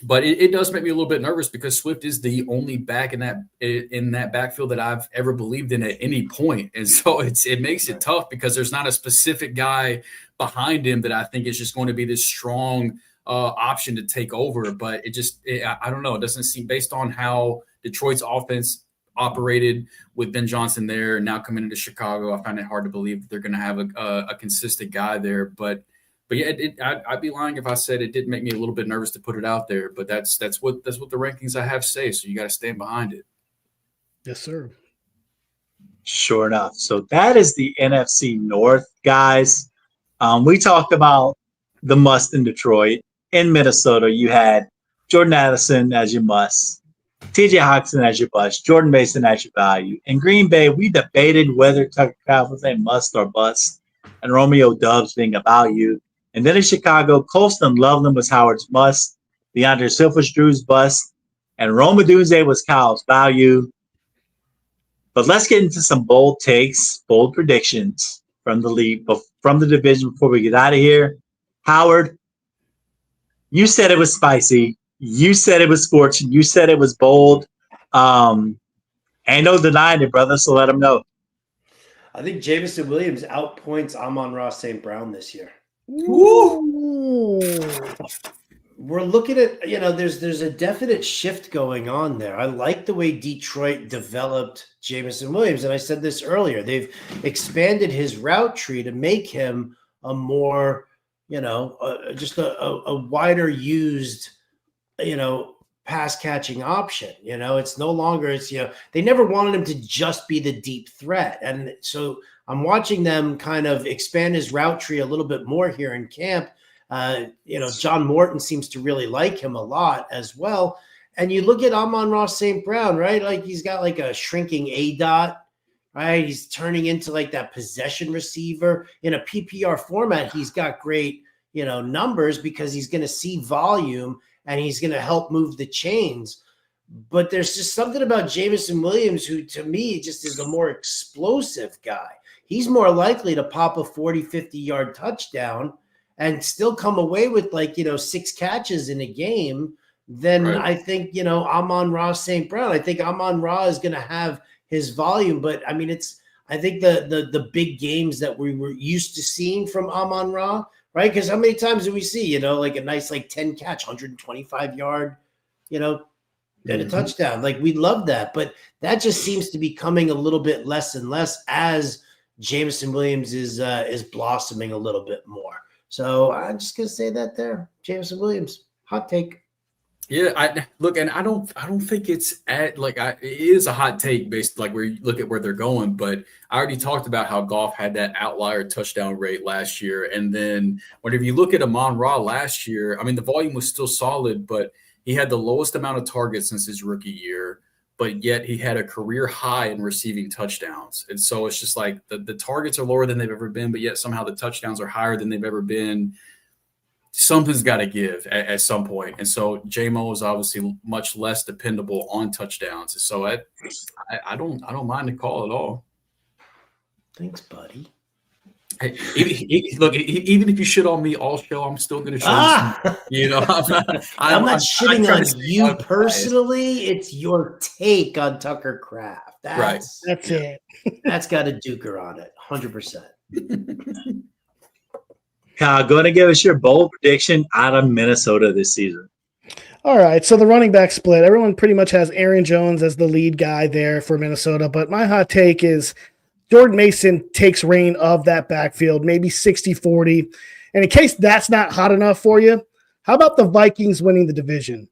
But it does make me a little bit nervous because Swift is the only back in that backfield that I've ever believed in at any point. And so it makes it tough because there's not a specific guy behind him that I think is just going to be this strong option to take over. But I don't know. It doesn't seem, based on how Detroit's offense operated with Ben Johnson there and now coming into Chicago, I find it hard to believe that they're going to have a consistent guy there. But yeah, I'd be lying if I said it didn't make me a little bit nervous to put it out there. But that's what the rankings I have say. So you got to stand behind it. Yes, sir. Sure enough. So that is the NFC North, guys. We talked about the must in Detroit. In Minnesota, you had Jordan Addison as your must, Tyjae Hockenson as your bust, Jordan Mason as your value. In Green Bay, we debated whether Tucker Kraft was a must or bust, and Romeo Doubs being a value. And then in Chicago, Colston Loveland was Howard's must, DeAndre Swift was Drew's bust, and Rome Odunze was Kyle's value. But let's get into some bold takes, bold predictions from the league, from the division before we get out of here. Howard, you said it was spicy. You said it was scorching. You said it was bold. Ain't no denying it, brother, so let them know. I think Jameson Williams outpoints Amon-Ra St. Brown this year. Ooh. We're looking at, there's a definite shift going on there. I like the way Detroit developed Jameson Williams. And I said this earlier. They've expanded his route tree to make him a more, just a wider used, pass catching option. It's no longer, they never wanted him to just be the deep threat. And so I'm watching them kind of expand his route tree a little bit more here in camp. John Morton seems to really like him a lot as well. And you look at Amon-Ra St. Brown, right? Like, he's got like a shrinking ADOT, right? He's turning into like that possession receiver. In a PPR format, he's got great, numbers because he's going to see volume and he's going to help move the chains. But there's just something about Jameson Williams who, to me, just is a more explosive guy. He's more likely to pop a 40, 50-yard touchdown and still come away with 6 catches in a game than right. I think, Amon-Ra St. Brown. I think Amon-Ra is going to have his volume, but I mean, I think the big games that we were used to seeing from Amon-Ra, right? Because how many times do we see, like a nice 10 catch, 125-yard, and a touchdown? Like, we love that, but that just seems to be coming a little bit less and less as Jameson Williams is blossoming a little bit more. So I'm just gonna say that there, Jameson Williams, hot take. Yeah, I don't think it's it is a hot take based where you look at where they're going. But I already talked about how Goff had that outlier touchdown rate last year, and then whenever you look at Amon-Ra last year, I mean, the volume was still solid, but he had the lowest amount of targets since his rookie year. But yet he had a career high in receiving touchdowns. And so it's just like the targets are lower than they've ever been, but yet somehow the touchdowns are higher than they've ever been. Something's got to give at some point. And so J-Mo is obviously much less dependable on touchdowns. And so I don't mind the call at all. Thanks, buddy. Hey, even if you shit on me all show, I'm still going to show you. I'm not shitting on you personally. It's your take on Tucker Kraft. That's it. That's got a duker on it, 100%. Going to give us your bold prediction out of Minnesota this season. All right, so the running back split. Everyone pretty much has Aaron Jones as the lead guy there for Minnesota, but my hot take is Jordan Mason takes reign of that backfield, maybe 60-40. And in case that's not hot enough for you, how about the Vikings winning the division?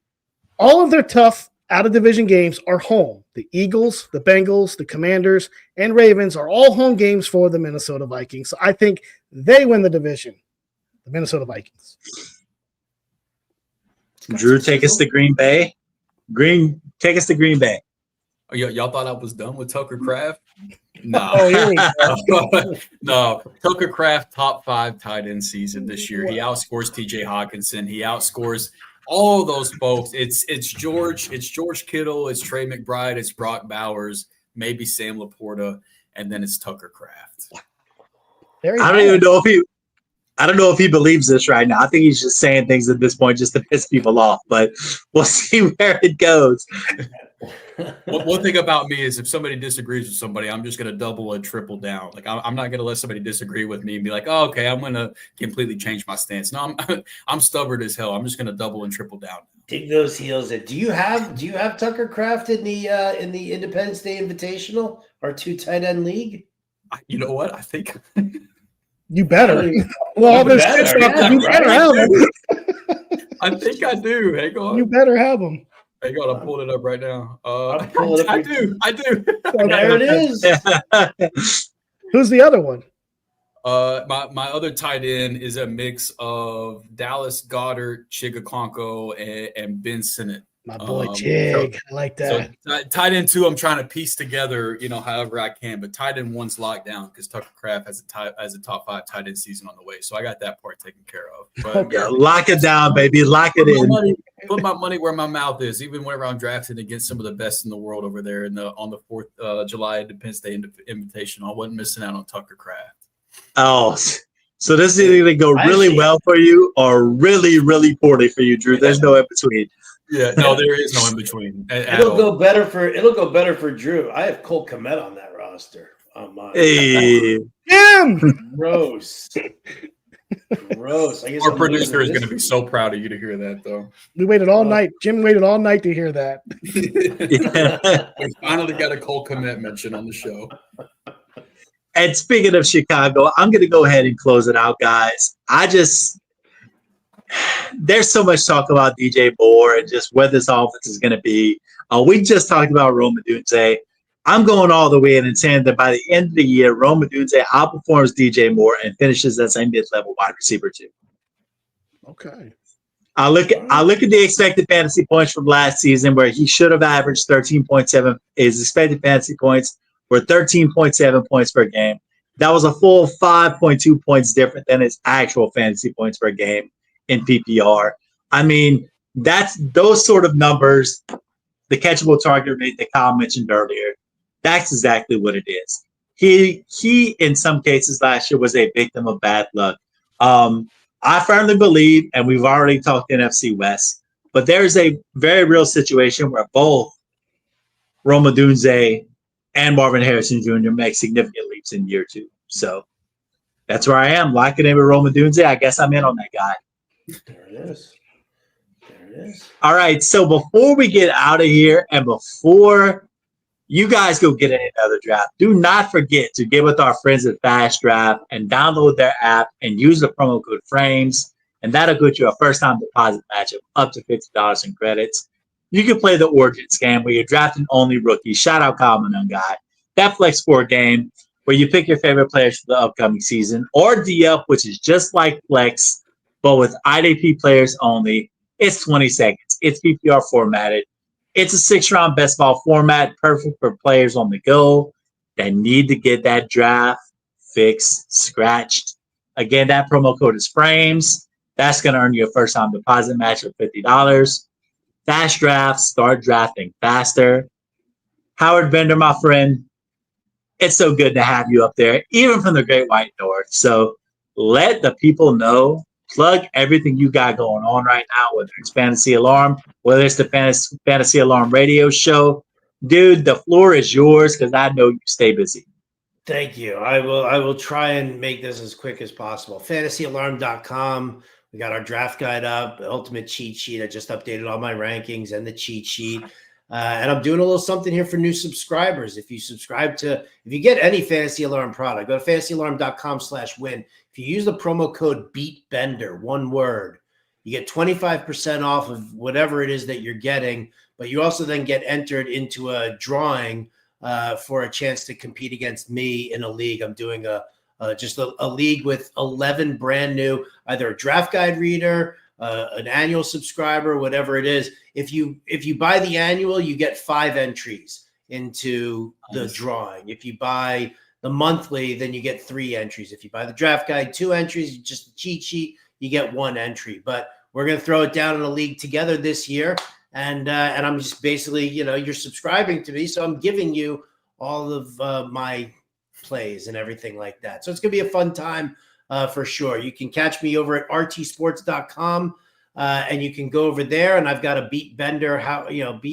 All of their tough out-of-division games are home. The Eagles, the Bengals, the Commanders, and Ravens are all home games for the Minnesota Vikings. So I think they win the division, the Minnesota Vikings. Drew, take us to Green Bay. Take us to Green Bay. Oh, y'all thought I was done with Tucker Kraft? No. Oh, here we go. No. Tucker Kraft, top 5 tight end season this year. He outscores Tyjae Hockenson. He outscores all those folks. It's George Kittle, it's Trey McBride, it's Brock Bowers, maybe Sam Laporta, and then it's Tucker Kraft. I don't know if he believes this right now. I think he's just saying things at this point just to piss people off, but we'll see where it goes. One thing about me is if somebody disagrees with somebody, I'm just going to double and triple down. Like I'm not going to let somebody disagree with me and be like, oh, okay, I'm going to completely change my stance. No, I'm stubborn as hell. I'm just going to double and triple down. Dig those heels in. Do you have Tucker Kraft in the Independence Day Invitational, our 2 tight end league? You know what? I think you better. Well, you better have them. I think I do. Hang on. You better have them. Hang on, I'm pulling it up right now. I do. There it is. Who's the other one? My other tight end is a mix of Dallas Goedert, Chigakonko, and Ben Sinnott. My boy Chig. I like that. So tight end 2, I'm trying to piece together, however I can. But tight end 1's locked down because Tucker Kraft has a top 5 tight end season on the way. So I got that part taken care of. But yeah, lock it down, baby. Lock it in. Put my money where my mouth is. Even whenever I'm drafting against some of the best in the world over there on the 4th July Independence Day invitation, I wasn't missing out on Tucker Kraft. Oh, so this is either going to go really well for you or really, really poorly for you, Drew. There's no in between. Yeah, no, there is no in between. It'll go better for Drew. I have Cole Kmet on that roster on mine. Hey, Damn! Gross. I guess Our producer is going to be so proud of you to hear that, though. We waited all night. Jim waited all night to hear that. We finally got a Cole Kmet mention on the show. And speaking of Chicago, I'm going to go ahead and close it out, guys. There's so much talk about DJ Moore and just where this offense is going to be. We just talked about Romeo Odunze. I'm going all the way in and saying that by the end of the year, Romeo Odunze outperforms DJ Moore and finishes as a mid-level wide receiver too. Okay. I look at the expected fantasy points from last season where he should have averaged 13.7. His expected fantasy points were 13.7 points per game. That was a full 5.2 points different than his actual fantasy points per game in PPR. I mean, that's those sort of numbers, the catchable target rate that Kyle mentioned earlier, that's exactly what it is. He in some cases last year was a victim of bad luck. I firmly believe, and we've already talked NFC West, but there's a very real situation where both Romeo Odunze and Marvin Harrison Jr. make significant leaps in year 2. So that's where I am. Locking in with Romeo Odunze. I guess I'm in on that guy. There it is. All right. So before we get out of here and before you guys go get another draft, do not forget to get with our friends at Fast Draft and download their app and use the promo code FRAMES. And that'll get you a first-time deposit match of up to $50 in credits. You can play the Origin Scam where you're drafting only rookies. Shout out Common on Guy. That Flex Sport game where you pick your favorite players for the upcoming season, or DF, which is just like Flex, but with IDP players only. It's 20 seconds. It's PPR formatted. It's a 6-round best ball format, perfect for players on the go that need to get that draft fixed, scratched. Again, that promo code is FRAMES. That's going to earn you a first-time deposit match of $50. Fast Draft, start drafting faster. Howard Bender, my friend, it's so good to have you up there, even from the Great White North. So let the people know. Plug everything you got going on right now, whether it's Fantasy Alarm, whether it's the Fantasy Alarm radio show. Dude, the floor is yours because I know you stay busy. Thank you. I will try and make this as quick as possible. FantasyAlarrm.com. We got our draft guide up, the ultimate cheat sheet. I just updated all my rankings and the cheat sheet. And I'm doing a little something here for new subscribers. If you get any Fantasy Alarm product, go to fantasyalarrm.com/win. If you use the promo code BEATBENDER, one word, you get 25% off of whatever it is that you're getting, but you also then get entered into a drawing for a chance to compete against me in a league. I'm doing just a league with 11 brand new, either a draft guide reader, an annual subscriber, whatever it is. If you buy the annual, you get 5 entries into the drawing. If you buy the monthly, then you get 3 entries. If you buy the draft guide, 2 entries, just a cheat sheet, you get 1 entry. But we're going to throw it down in a league together this year. And I'm just basically, you're subscribing to me, so I'm giving you all of my plays and everything like that. So it's going to be a fun time for sure. You can catch me over at rtsports.com, and you can go over there. And I've got a beat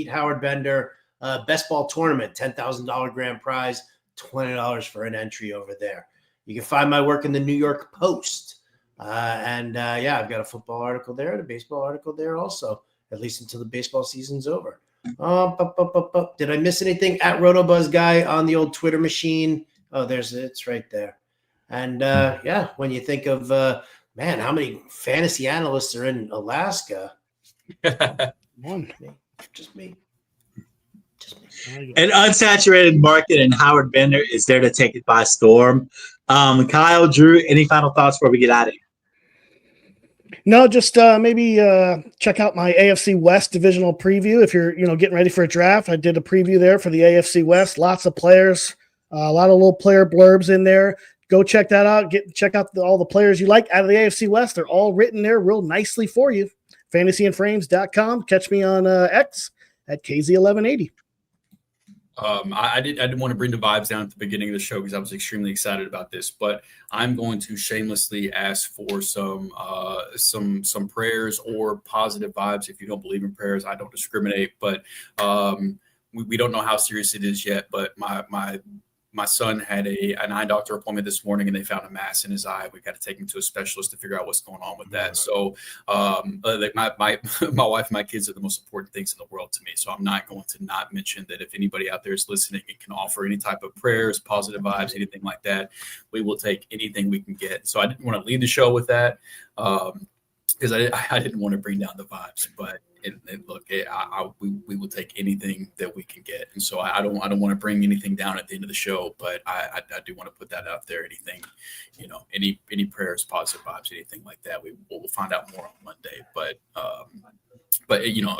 Howard Bender best ball tournament, $10,000 grand prize, $20 for an entry over there. You can find my work in the New York Post. I've got a football article there and a baseball article there also, at least until the baseball season's over. Did I miss anything? At RotoBuzz Guy on the old Twitter machine. Oh, it's right there. And when you think of how many fantasy analysts are in Alaska? One. Just me. An unsaturated market, and Howard Bender is there to take it by storm. Kyle, Drew, any final thoughts before we get out of here? No, just maybe check out my AFC West divisional preview if you're getting ready for a draft. I did a preview there for the AFC West. Lots of players, a lot of little player blurbs in there. Go check that out. Check out all the players you like out of the AFC West. They're all written there real nicely for you. FantasyAndFrames.com. Catch me on X at KZ1180. I didn't want to bring the vibes down at the beginning of the show because I was extremely excited about this, but I'm going to shamelessly ask for some prayers or positive vibes. If you don't believe in prayers, I don't discriminate, but we don't know how serious it is yet. But my son had an eye doctor appointment this morning, and they found a mass in his eye. We got to take him to a specialist to figure out what's going on with that. So, my wife and my kids are the most important things in the world to me. So I'm not going to not mention that. If anybody out there is listening and can offer any type of prayers, positive vibes, anything like that, we will take anything we can get. So I didn't want to lead the show with that because I didn't want to bring down the vibes, but. And look, we will take anything that we can get, and so I don't want to bring anything down at the end of the show, but I do want to put that out there. Anything, any prayers, positive vibes, anything like that, we'll find out more on Monday. But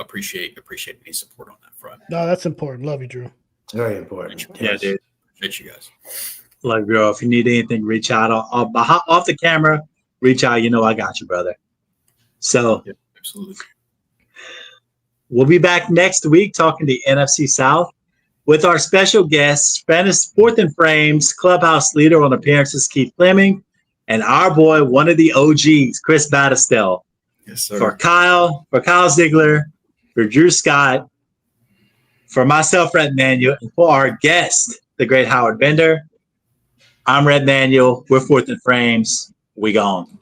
appreciate any support on that front. No, that's important. Love you, Drew. It's very important. Yeah, dude. Appreciate you guys. Love you, girl. If you need anything, reach out off the camera. Reach out. I got you, brother. So, yeah, absolutely. We'll be back next week talking to NFC South with our special guests, Fourth and Frames clubhouse leader on appearances, Keith Fleming, and our boy, one of the OGs, Chris Battistell. Yes, sir. For Kyle Ziegler, for Drew Scott, for myself, Rhett Manuel, and for our guest, the great Howard Bender, I'm Rhett Manuel. We're Fourth and Frames. We gone.